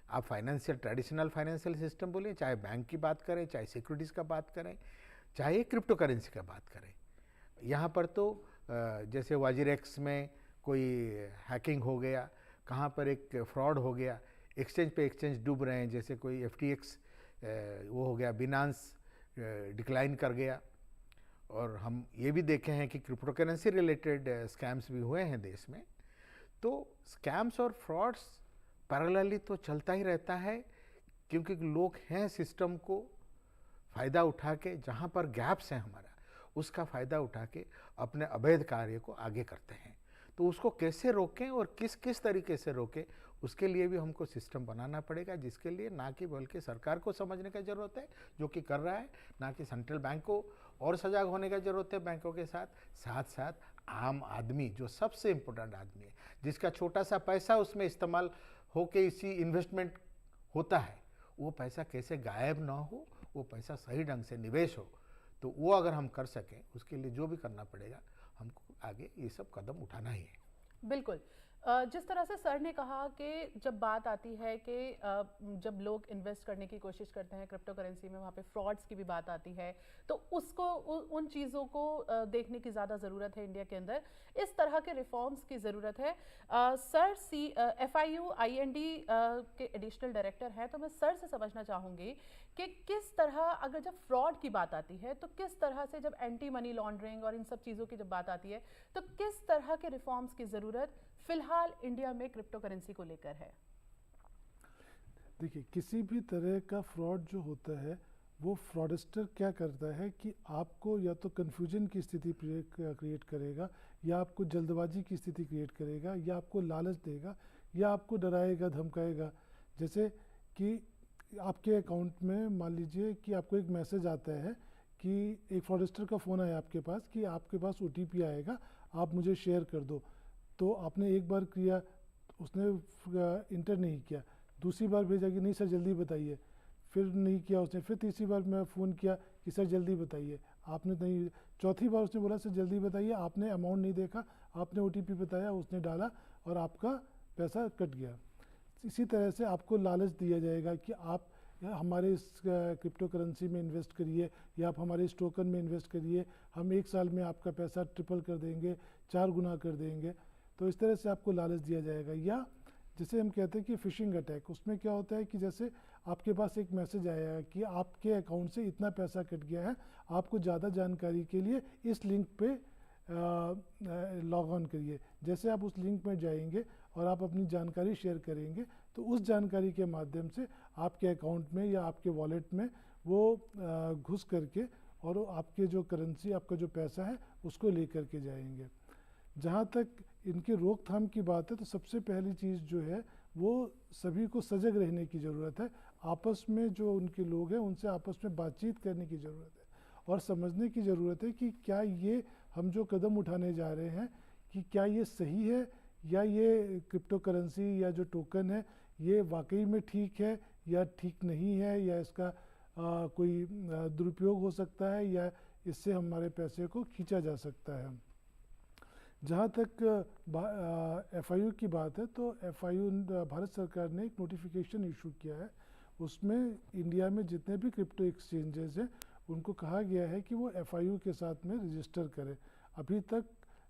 आप फाइनेंशियल, ट्रेडिशनल फाइनेंशियल सिस्टम बोलिए, चाहे बैंक की बात करें, चाहे सिक्योरिटीज़ का बात करें, चाहे क्रिप्टो करेंसी का बात करें, यहाँ पर तो जैसे वाजिरेक्स में कोई हैकिंग हो गया, कहाँ पर एक फ्रॉड हो गया, एक्सचेंज पे एक्सचेंज डूब रहे हैं, जैसे कोई FTX वो हो गया, बिनांस डिक्लाइन कर गया। और हम ये भी देखे हैं कि क्रिप्टो करेंसी रिलेटेड स्कैम्स भी हुए हैं देश में। तो स्कैम्स और फ्रॉड्स पैरेलली तो चलता ही रहता है, क्योंकि लोग हैं सिस्टम को फ़ायदा उठा के, जहाँ पर गैप्स हैं हमारा उसका फ़ायदा उठा के अपने अवैध कार्य को आगे करते हैं। तो उसको कैसे रोकें और किस किस तरीके से रोकें, उसके लिए भी हमको सिस्टम बनाना पड़ेगा, जिसके लिए ना कि बल्कि सरकार को समझने की ज़रूरत है जो कि कर रहा है, ना कि सेंट्रल बैंक को और सजाग होने की ज़रूरत है बैंकों के साथ साथ साथ आम आदमी जो सबसे इम्पोर्टेंट आदमी है, जिसका छोटा सा पैसा उसमें इस्तेमाल होके इसी इन्वेस्टमेंट होता है, वो पैसा कैसे गायब ना हो, वो पैसा सही ढंग से निवेश हो। तो वो अगर हम कर सकें, उसके लिए जो भी करना पड़ेगा हमको आगे ये सब कदम उठाना ही है।
बिल्कुल। जिस तरह से सर ने कहा कि जब बात आती है कि जब लोग इन्वेस्ट करने की कोशिश करते हैं क्रिप्टो करेंसी में, वहाँ पे फ्रॉड्स की भी बात आती है, तो उसको उन चीज़ों को देखने की ज़्यादा ज़रूरत है इंडिया के अंदर। इस तरह के रिफॉर्म्स की ज़रूरत है। सर FIU IND के एडिशनल डायरेक्टर हैं, तो मैं सर से समझना चाहूँगी कि किस तरह, अगर जब फ्रॉड की बात आती है तो किस तरह से, जब एंटी मनी लॉन्ड्रिंग और इन सब चीज़ों की जब बात आती है, तो किस तरह के रिफॉर्म्स की ज़रूरत फिलहाल इंडिया में क्रिप्टो करेंसी को लेकर है?
देखिए, किसी भी तरह का फ्रॉड जो होता है, वो फ्रॉडस्टर क्या करता है कि आपको या तो कन्फ्यूजन की स्थिति क्रिएट करेगा, या आपको जल्दबाजी की स्थिति क्रिएट करेगा, या आपको लालच देगा, या आपको डराएगा धमकाएगा। जैसे कि आपके अकाउंट में मान लीजिए कि आपको एक मैसेज आता है कि एक फ्रॉडस्टर का फ़ोन आया आपके पास कि आपके पास OTP आएगा, आप मुझे शेयर कर दो। तो आपने एक बार किया, उसने इंटर नहीं किया, दूसरी बार भेजा कि नहीं सर जल्दी बताइए, फिर नहीं किया उसने, फिर तीसरी बार मैं फ़ोन किया कि सर जल्दी बताइए, आपने नहीं, चौथी बार उसने बोला सर जल्दी बताइए, आपने अमाउंट नहीं देखा, आपने OTP बताया, उसने डाला और आपका पैसा कट गया। इसी तरह से आपको लालच दिया जाएगा कि आप हमारे इस क्रिप्टो करेंसी में इन्वेस्ट करिए, या आप हमारे इस टोकन में इन्वेस्ट करिए, हम 1 साल में आपका पैसा ट्रिपल कर देंगे, 4 गुना कर देंगे। तो इस तरह से आपको लालच दिया जाएगा। या जैसे हम कहते हैं कि फ़िशिंग अटैक, उसमें क्या होता है कि जैसे आपके पास एक मैसेज आया कि आपके अकाउंट से इतना पैसा कट गया है, आपको ज़्यादा जानकारी के लिए इस लिंक पे लॉग ऑन करिए। जैसे आप उस लिंक में जाएंगे और आप अपनी जानकारी शेयर करेंगे, तो उस जानकारी के माध्यम से आपके अकाउंट में या आपके वॉलेट में वो घुस करके और आपके जो करेंसी, आपका जो पैसा है, उसको ले करके जाएंगे। जहाँ तक इनकी रोकथाम की बात है, तो सबसे पहली चीज़ जो है वो सभी को सजग रहने की ज़रूरत है। आपस में जो उनके लोग हैं उनसे आपस में बातचीत करने की ज़रूरत है और समझने की ज़रूरत है कि क्या ये हम जो कदम उठाने जा रहे हैं कि क्या ये सही है, या ये क्रिप्टो करेंसी या जो टोकन है ये वाकई में ठीक है या ठीक नहीं है, या इसका कोई दुरुपयोग हो सकता है, या इससे हमारे पैसे को खींचा जा सकता है। जहाँ तक FIU की बात है, तो FIU भारत सरकार ने एक नोटिफिकेशन इशू किया है। उसमें इंडिया में जितने भी क्रिप्टो एक्सचेंजेस हैं उनको कहा गया है कि वो FIU के साथ में रजिस्टर करें। अभी तक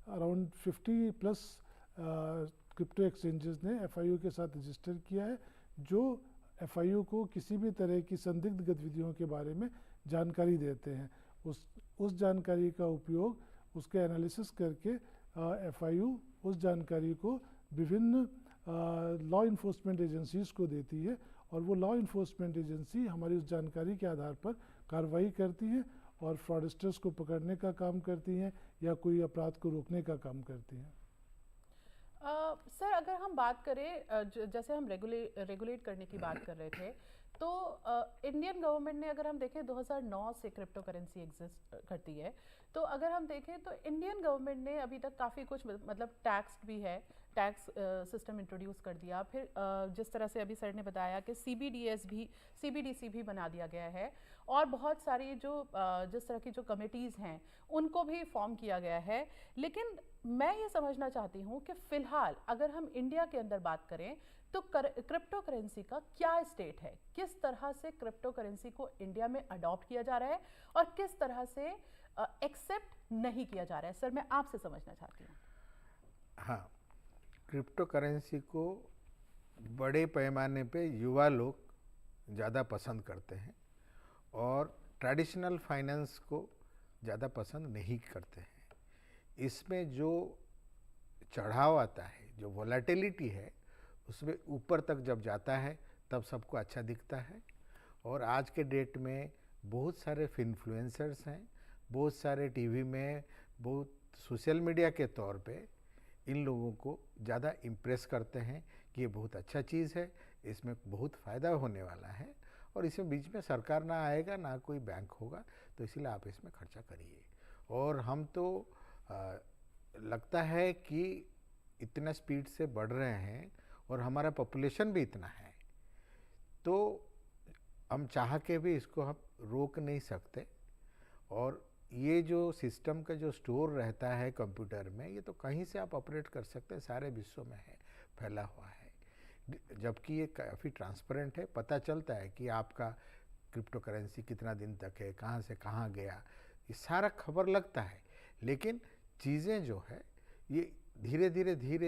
अराउंड 50+ क्रिप्टो एक्सचेंजेस ने FIU के साथ रजिस्टर किया है, जो FIU को किसी भी तरह की संदिग्ध गतिविधियों के बारे में जानकारी देते हैं। उस जानकारी का उपयोग, उसके एनालिसिस करके FIU उस जानकारी को विभिन्न लॉ इन्फोर्समेंट एजेंसीज़ को देती है, और वो लॉ इन्फोर्समेंट एजेंसी हमारी उस जानकारी के आधार पर कार्रवाई करती हैं और फ्रॉडस्टर्स को पकड़ने का काम करती हैं या कोई अपराध को रोकने का काम करती हैं।
सर, अगर हम बात करें, जैसे हम रेगुलेट करने की बात कर रहे थे, तो इंडियन गवर्नमेंट ने, अगर हम देखें 2009 से क्रिप्टो करेंसी एग्जिस्ट करती है, तो अगर हम देखें तो इंडियन गवर्नमेंट ने अभी तक काफ़ी कुछ, मतलब टैक्स भी है, टैक्स सिस्टम इंट्रोड्यूस कर दिया। फिर जिस तरह से अभी सर ने बताया कि CBDC भी बना दिया गया है, और बहुत सारी जो जिस तरह की जो कमिटीज़ हैं उनको भी फॉर्म किया गया है। लेकिन मैं ये समझना चाहती हूँ कि फ़िलहाल अगर हम इंडिया के अंदर बात करें तो क्रिप्टो करेंसी का क्या स्टेट है, किस तरह से क्रिप्टो करेंसी को इंडिया में अडॉप्ट किया जा रहा है और किस तरह से एक्सेप्ट नहीं किया जा रहा है, सर मैं आपसे समझना चाहती हूँ।
हाँ, क्रिप्टो करेंसी को बड़े पैमाने पे युवा लोग ज़्यादा पसंद करते हैं और ट्रेडिशनल फाइनेंस को ज़्यादा पसंद नहीं करते हैं। इसमें जो चढ़ाव आता है, जो वोलेटिलिटी है, उसमें ऊपर तक जब जाता है तब सबको अच्छा दिखता है। और आज के डेट में बहुत सारे इन्फ्लुएंसर्स हैं, बहुत सारे टीवी में, बहुत सोशल मीडिया के तौर पे इन लोगों को ज़्यादा इम्प्रेस करते हैं कि ये बहुत अच्छा चीज़ है, इसमें बहुत फ़ायदा होने वाला है और इसमें बीच में सरकार ना आएगा ना कोई बैंक होगा, तो इसलिए आप इसमें खर्चा करिए। और हम तो लगता है कि इतना स्पीड से बढ़ रहे हैं और हमारा पॉपुलेशन भी इतना है, तो हम चाह के भी इसको हम रोक नहीं सकते। और ये जो सिस्टम का जो स्टोर रहता है कंप्यूटर में, ये तो कहीं से आप ऑपरेट कर सकते हैं, सारे विश्व में है, फैला हुआ है, जबकि ये काफ़ी ट्रांसपेरेंट है। पता चलता है कि आपका क्रिप्टो करेंसी कितना दिन तक है, कहाँ से कहाँ गया, ये सारा खबर लगता है। लेकिन चीज़ें जो है ये धीरे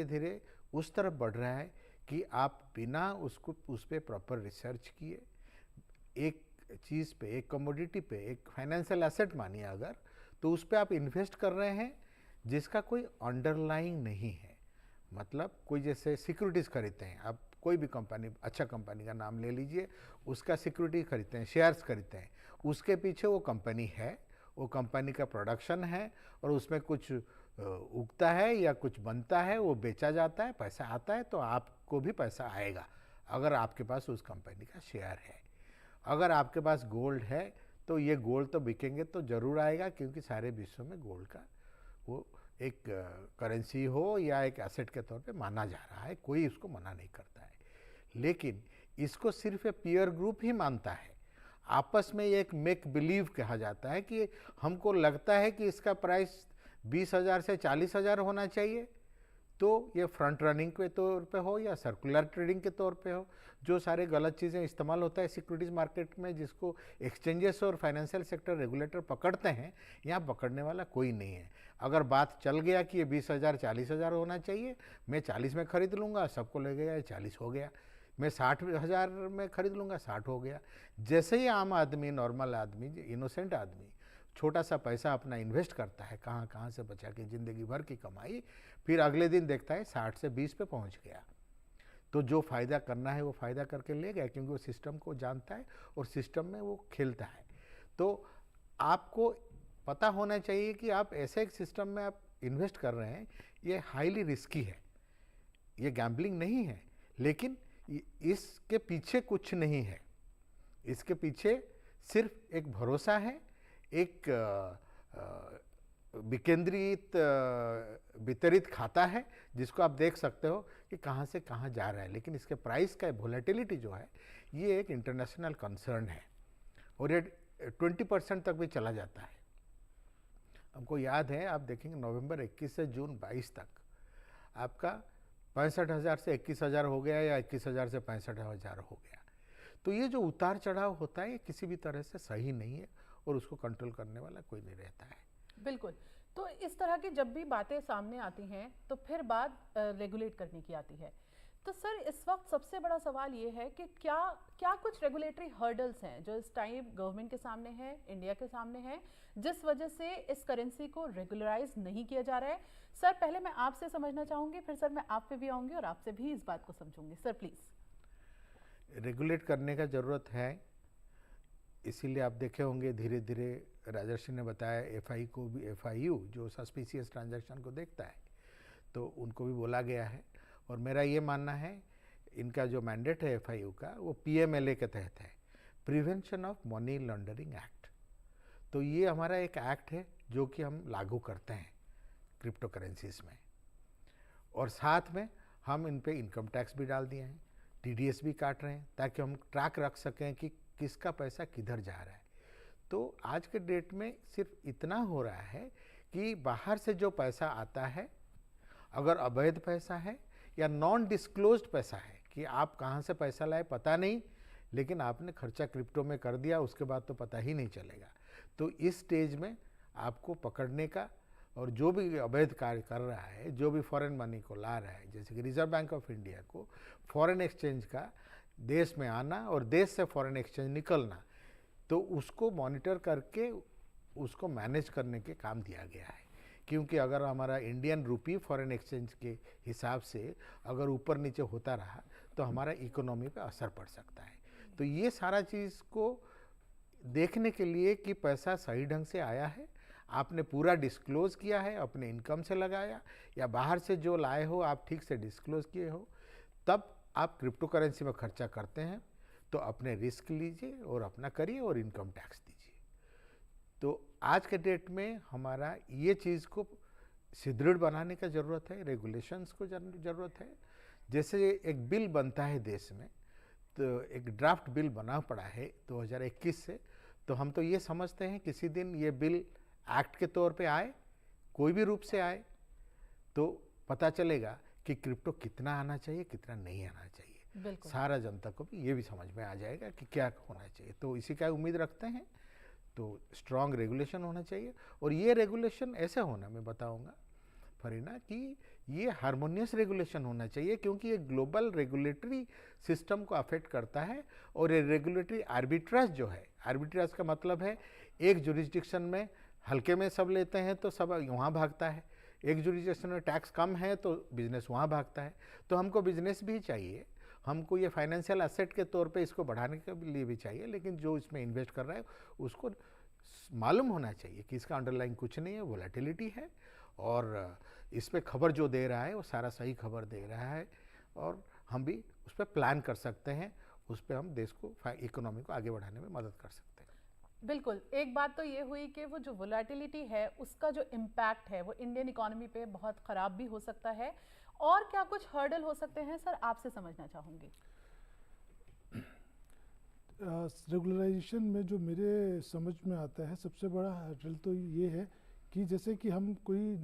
धीरे उस तरफ बढ़ रहा है कि आप बिना उसको उस पर प्रॉपर रिसर्च किए, एक चीज़ पे, एक कमोडिटी पे, एक फाइनेंशियल एसेट मानिए अगर, तो उस पे आप इन्वेस्ट कर रहे हैं जिसका कोई अंडरलाइंग नहीं है। मतलब कोई जैसे सिक्योरिटीज़ खरीदते हैं, आप कोई भी कंपनी, अच्छा कंपनी का नाम ले लीजिए, उसका सिक्योरिटी खरीदते हैं, शेयर्स खरीदते हैं, उसके पीछे वो कंपनी है, वो कंपनी का प्रोडक्शन है और उसमें कुछ उगता है या कुछ बनता है, वो बेचा जाता है, पैसा आता है, तो आपको भी पैसा आएगा अगर आपके पास उस कंपनी का शेयर है। अगर आपके पास गोल्ड है तो ये गोल्ड तो बिकेंगे तो ज़रूर आएगा, क्योंकि सारे विश्व में गोल्ड का वो एक करेंसी हो या एक एसेट के तौर पे माना जा रहा है, कोई इसको मना नहीं करता है। लेकिन इसको सिर्फ एक पीयर ग्रुप ही मानता है। आपस में एक मेक बिलीव कहा जाता है कि हमको लगता है कि इसका प्राइस 20,000 से 40,000 होना चाहिए, तो ये फ्रंट रनिंग के तौर पे हो या सर्कुलर ट्रेडिंग के तौर पे हो, जो सारे गलत चीज़ें इस्तेमाल होता है सिक्योरिटीज़ मार्केट में, जिसको एक्सचेंजेस और फाइनेंशियल सेक्टर रेगुलेटर पकड़ते हैं, यहाँ पकड़ने वाला कोई नहीं है। अगर बात चल गया कि ये 20,000 40,000 होना चाहिए, मैं 40 में खरीद लूँगा, सबको लगेगा ये 40 हो गया, मैं 60,000 में खरीद लूँगा, 60 हो गया। जैसे ही आम आदमी, नॉर्मल आदमी, इनोसेंट आदमी छोटा सा पैसा अपना इन्वेस्ट करता है, कहाँ कहाँ से बचा के ज़िंदगी भर की कमाई, फिर अगले दिन देखता है 60 से 20 पे पहुँच गया, तो जो फ़ायदा करना है वो फ़ायदा करके ले गया, क्योंकि वो सिस्टम को जानता है और सिस्टम में वो खेलता है। तो आपको पता होना चाहिए कि आप ऐसे एक सिस्टम में आप इन्वेस्ट कर रहे हैं, ये हाईली रिस्की है, ये गैम्बलिंग नहीं है, लेकिन इसके पीछे कुछ नहीं है। इसके पीछे सिर्फ एक भरोसा है, एक विकेंद्रित वितरित खाता है, जिसको आप देख सकते हो कि कहाँ से कहाँ जा रहा है। लेकिन इसके प्राइस का वोलेटिलिटी जो है, ये एक इंटरनेशनल कंसर्न है और ये 20% तक भी चला जाता है। हमको याद है, आप देखेंगे नवंबर 21 से जून 22 तक आपका 65,000 से 21,000 हो गया या 21,000 से 65,000 हो गया। तो ये जो उतार चढ़ाव होता है, ये किसी भी तरह से सही नहीं है और उसको कंट्रोल करने वाला कोई नहीं रहता है।
बिल्कुल। तो इस तरह की जब भी बातें सामने आती हैं तो फिर बात रेगुलेट करने की आती है। तो सर, इस वक्त सबसे बड़ा सवाल ये है कि क्या कुछ रेगुलेटरी हर्डल्स हैं जो इस टाइम गवर्नमेंट के सामने हैं, इंडिया के सामने हैं, जिस वजह से इस करेंसी को रेगुलराइज नहीं किया जा रहा है? सर, पहले मैं आपसे समझना चाहूँगी, फिर सर मैं आप पे भी आऊँगी और आपसे भी इस बात को समझूंगी। Sir please.
रेगुलेट करने का ज़रूरत है, इसीलिए आप देखे होंगे धीरे धीरे राजर्षि ने बताया एफआई को भी, एफआईयू जो सस्पिशियस ट्रांजैक्शन को देखता है, तो उनको भी बोला गया है। और मेरा ये मानना है, इनका जो मैंडेट है एफआईयू का, वो पीएमएलए के तहत है, prevention of money laundering act. तो ये हमारा एक एक्ट है जो कि हम लागू करते हैं क्रिप्टो करेंसीज में, और साथ में हम इन पे इनकम टैक्स भी डाल दिए हैं, टीडीएस भी काट रहे हैं, ताकि हम ट्रैक रख सकें कि किसका पैसा किधर जा रहा है। तो आज के डेट में सिर्फ इतना हो रहा है कि बाहर से जो पैसा आता है, अगर अवैध पैसा है या नॉन डिस्क्लोज्ड पैसा है कि आप कहाँ से पैसा लाए पता नहीं, लेकिन आपने खर्चा क्रिप्टो में कर दिया, उसके बाद तो पता ही नहीं चलेगा। तो इस स्टेज में आपको पकड़ने का, और जो भी अवैध कार्य कर रहा है, जो भी फॉरेन मनी को ला रहा है, जैसे कि रिजर्व बैंक ऑफ इंडिया को फॉरेन एक्सचेंज का देश में आना और देश से फॉरेन एक्सचेंज निकलना, तो उसको मॉनिटर करके उसको मैनेज करने के काम दिया गया है। क्योंकि अगर हमारा इंडियन रुपी फॉरेन एक्सचेंज के हिसाब से अगर ऊपर नीचे होता रहा तो हमारा इकोनॉमी पे असर पड़ सकता है। तो ये सारा चीज़ को देखने के लिए कि पैसा सही ढंग से आया है, आपने पूरा डिस्क्लोज किया है, अपने इनकम से लगाया या बाहर से जो लाए हो आप ठीक से डिस्क्लोज किए हो, तब आप क्रिप्टो करेंसी में खर्चा करते हैं तो अपने रिस्क लीजिए और अपना करिए और इनकम टैक्स दीजिए। तो आज के डेट में हमारा ये चीज़ को सुदृढ़ बनाने का ज़रूरत है, रेगुलेशंस को ज़रूरत है। जैसे एक बिल बनता है देश में, तो एक ड्राफ्ट बिल बना पड़ा है 2021 से, तो हम तो ये समझते हैं किसी दिन ये बिल एक्ट के तौर पे आए, कोई भी रूप से आए, तो पता चलेगा कि क्रिप्टो कितना आना चाहिए, कितना नहीं आना चाहिए। सारा जनता को भी ये भी समझ में आ जाएगा कि क्या होना चाहिए। तो इसी का उम्मीद रखते हैं। तो स्ट्रॉन्ग रेगुलेशन होना चाहिए, और ये रेगुलेशन ऐसे होना, मैं बताऊंगा फरीना, कि ये हार्मोनियस रेगुलेशन होना चाहिए, क्योंकि ये ग्लोबल रेगुलेटरी सिस्टम को अफेक्ट करता है। और ये रेगुलेटरी आर्बिट्राज जो है, आर्बिट्राज का मतलब है एक जुरिस्डिक्शन में हल्के में सब लेते हैं तो सब वहाँ भागता है, एक जुरिस्डिक्शन में टैक्स कम है तो बिजनेस वहाँ भागता है। तो हमको बिजनेस भी चाहिए, हमको ये फाइनेंशियल एसेट के तौर पे इसको बढ़ाने के लिए भी चाहिए, लेकिन जो इसमें इन्वेस्ट कर रहा है उसको मालूम होना चाहिए कि इसका अंडरलाइन कुछ नहीं है, वोलेटिलिटी है, और इस पर खबर जो दे रहा है वो सारा सही खबर दे रहा है, और हम भी उस पर प्लान कर सकते हैं, उस पर हम देश को, इकोनॉमी को आगे बढ़ाने में मदद कर सकते हैं।
बिल्कुल। एक बात तो ये हुई कि वो जो वोलेटिलिटी है उसका जो इम्पैक्ट है वो इंडियन इकोनॉमी पे बहुत ख़राब भी हो सकता है, और क्या कुछ हर्डल हो सकते हैं सर, आपसे समझना चाहूँगी।
रेगुलराइजेशन में जो मेरे समझ में आता है सबसे बड़ा हर्डल तो ये है कि जैसे कि हम कोई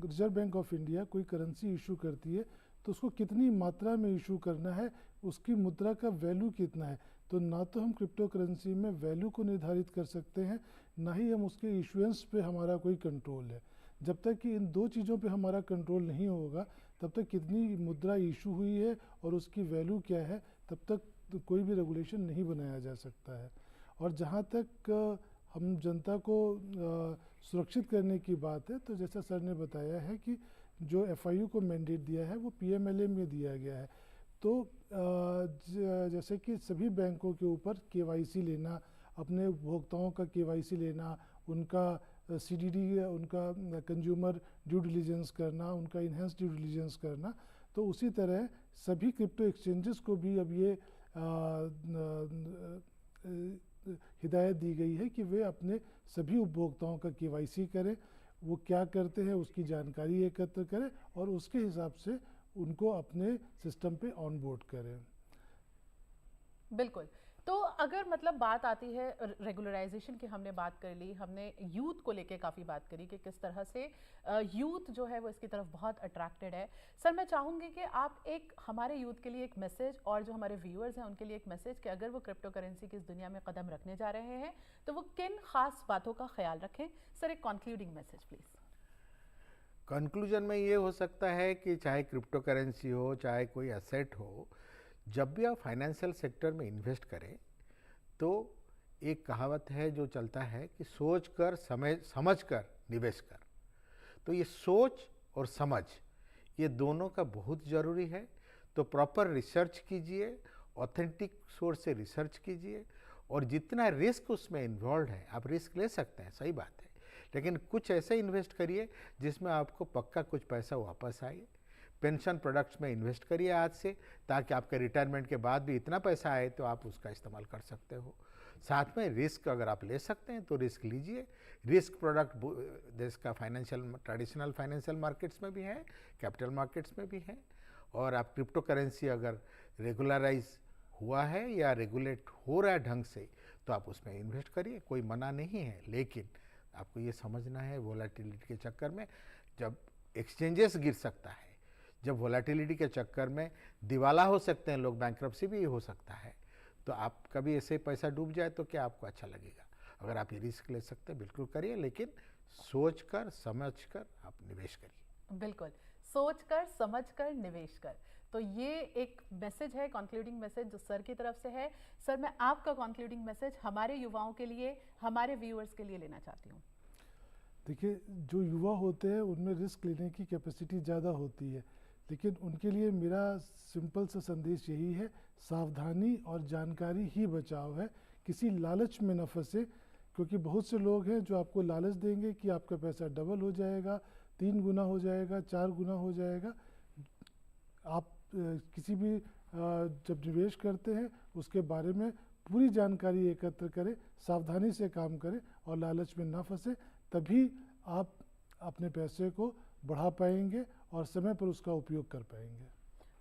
रिजर्व बैंक ऑफ इंडिया कोई करेंसी इशू करती है तो उसको कितनी मात्रा में इशू करना है, उसकी मुद्रा का वैल्यू कितना है। तो ना तो हम क्रिप्टो करेंसी में वैल्यू को निर्धारित कर सकते हैं, ना ही हम उसके इशुएंस पे हमारा कोई कंट्रोल है। जब तक कि इन दो चीज़ों पे हमारा कंट्रोल नहीं होगा, तब तक कितनी मुद्रा इशू हुई है और उसकी वैल्यू क्या है, तब तक तो कोई भी रेगुलेशन नहीं बनाया जा सकता है। और जहाँ तक हम जनता को सुरक्षित करने की बात है, तो जैसा सर ने बताया है कि जो एफआईयू को मैंडेट दिया है वो पीएमएलए में दिया गया है। तो जैसे कि सभी बैंकों के ऊपर केवाईसी लेना, अपने उपभोक्ताओं का केवाईसी लेना, उनका सीडीडी, उनका कंज्यूमर ड्यू डिलीजेंस करना, उनका इन्हेंस ड्यू डिलीजेंस करना, तो उसी तरह सभी क्रिप्टो एक्सचेंजेस को भी अब ये हिदायत दी गई है कि वे अपने सभी उपभोक्ताओं का केवाईसी करें, वो क्या करते हैं उसकी जानकारी एकत्र करें और उसके हिसाब से उनको अपने सिस्टम पे ऑन बोर्ड करें।
बिल्कुल। तो अगर मतलब बात आती है रेगुलराइजेशन की, हमने बात कर ली, हमने यूथ को लेके काफ़ी बात करी कि किस तरह से यूथ जो है वो इसकी तरफ बहुत अट्रैक्टेड है। सर मैं चाहूँगी कि आप एक हमारे यूथ के लिए एक मैसेज, और जो हमारे व्यूअर्स हैं उनके लिए एक मैसेज, कि अगर वो क्रिप्टो करेंसी की इस दुनिया में कदम रखने जा रहे हैं तो वो किन खास बातों का ख्याल रखें। सर एक कंक्लूडिंग मैसेज प्लीज़।
कंक्लूजन में ये हो सकता है कि चाहे क्रिप्टो करेंसी हो, चाहे कोई एसेट हो, जब भी आप फाइनेंशियल सेक्टर में इन्वेस्ट करें तो एक कहावत है जो चलता है कि सोच कर समझ कर निवेश कर। तो ये सोच और समझ, ये दोनों का बहुत ज़रूरी है। तो प्रॉपर रिसर्च कीजिए, ऑथेंटिक सोर्स से रिसर्च कीजिए, और जितना रिस्क उसमें इन्वॉल्व है, आप रिस्क ले सकते हैं, सही बात है, लेकिन कुछ ऐसे इन्वेस्ट करिए जिसमें आपको पक्का कुछ पैसा वापस आए। पेंशन प्रोडक्ट्स में इन्वेस्ट करिए आज से, ताकि आपके रिटायरमेंट के बाद भी इतना पैसा आए तो आप उसका इस्तेमाल कर सकते हो। साथ में रिस्क अगर आप ले सकते हैं तो रिस्क लीजिए। रिस्क प्रोडक्ट देश का फाइनेंशियल, ट्रेडिशनल फाइनेंशियल मार्केट्स में भी है, कैपिटल मार्केट्स में भी है। और आप क्रिप्टो करेंसी अगर रेगुलराइज हुआ है या रेगुलेट हो रहा है ढंग से तो आप उसमें इन्वेस्ट करिए, कोई मना नहीं है। लेकिन आपको ये समझना है, वोलेटिलिटी के चक्कर में जब एक्सचेंजेस गिर सकता है, जब वोलेटिलिटी के चक्कर में दिवाला हो सकते हैं लोग, बैंक्रप्सी भी हो सकता है, तो आप कभी ऐसे पैसा डूब जाए तो क्या आपको अच्छा लगेगा? अगर आप ये रिस्क ले सकते हैं बिल्कुल करिए, लेकिन सोच कर समझ कर आप निवेश करिए।
बिल्कुल, सोच कर समझ कर निवेश कर। तो ये एक मैसेज है, कंक्लूडिंग मैसेज जो सर की तरफ से है। सर मैं आपका कंक्लूडिंग मैसेज हमारे युवाओं के लिए, हमारे व्यूअर्स के लिए लेना चाहती हूँ।
देखिए, जो युवा होते हैं उनमें रिस्क लेने की कैपेसिटी ज़्यादा होती है, लेकिन उनके लिए मेरा सिंपल सा संदेश यही है, सावधानी और जानकारी ही बचाव है। किसी लालच में न फंसे, क्योंकि बहुत से लोग हैं जो आपको लालच देंगे कि आपका पैसा डबल हो जाएगा, 3 गुना हो जाएगा, 4 गुना हो जाएगा। आप किसी भी जब निवेश करते हैं उसके बारे में पूरी जानकारी एकत्र करें, सावधानी से काम करें और लालच में ना फंसे, तभी आप अपने पैसे को बढ़ा पाएंगे और समय पर उसका उपयोग कर पाएंगे।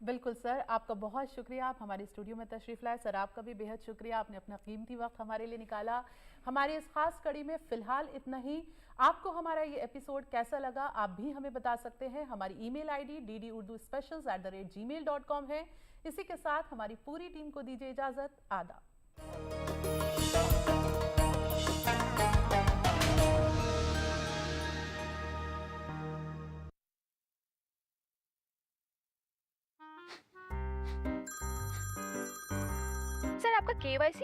बिल्कुल सर, आपका बहुत शुक्रिया, आप हमारे स्टूडियो में तशरीफ़ लाए। सर आपका भी बेहद शुक्रिया, आपने अपना कीमती वक्त हमारे लिए निकाला। हमारी इस खास कड़ी में फ़िलहाल इतना ही। आपको हमारा ये एपिसोड कैसा लगा आप भी हमें बता सकते हैं। हमारी ईमेल आईडी ddurduspecials@gmail.com है। इसी के साथ हमारी पूरी टीम को दीजिए इजाज़त। आदाब।
सर आपका KYC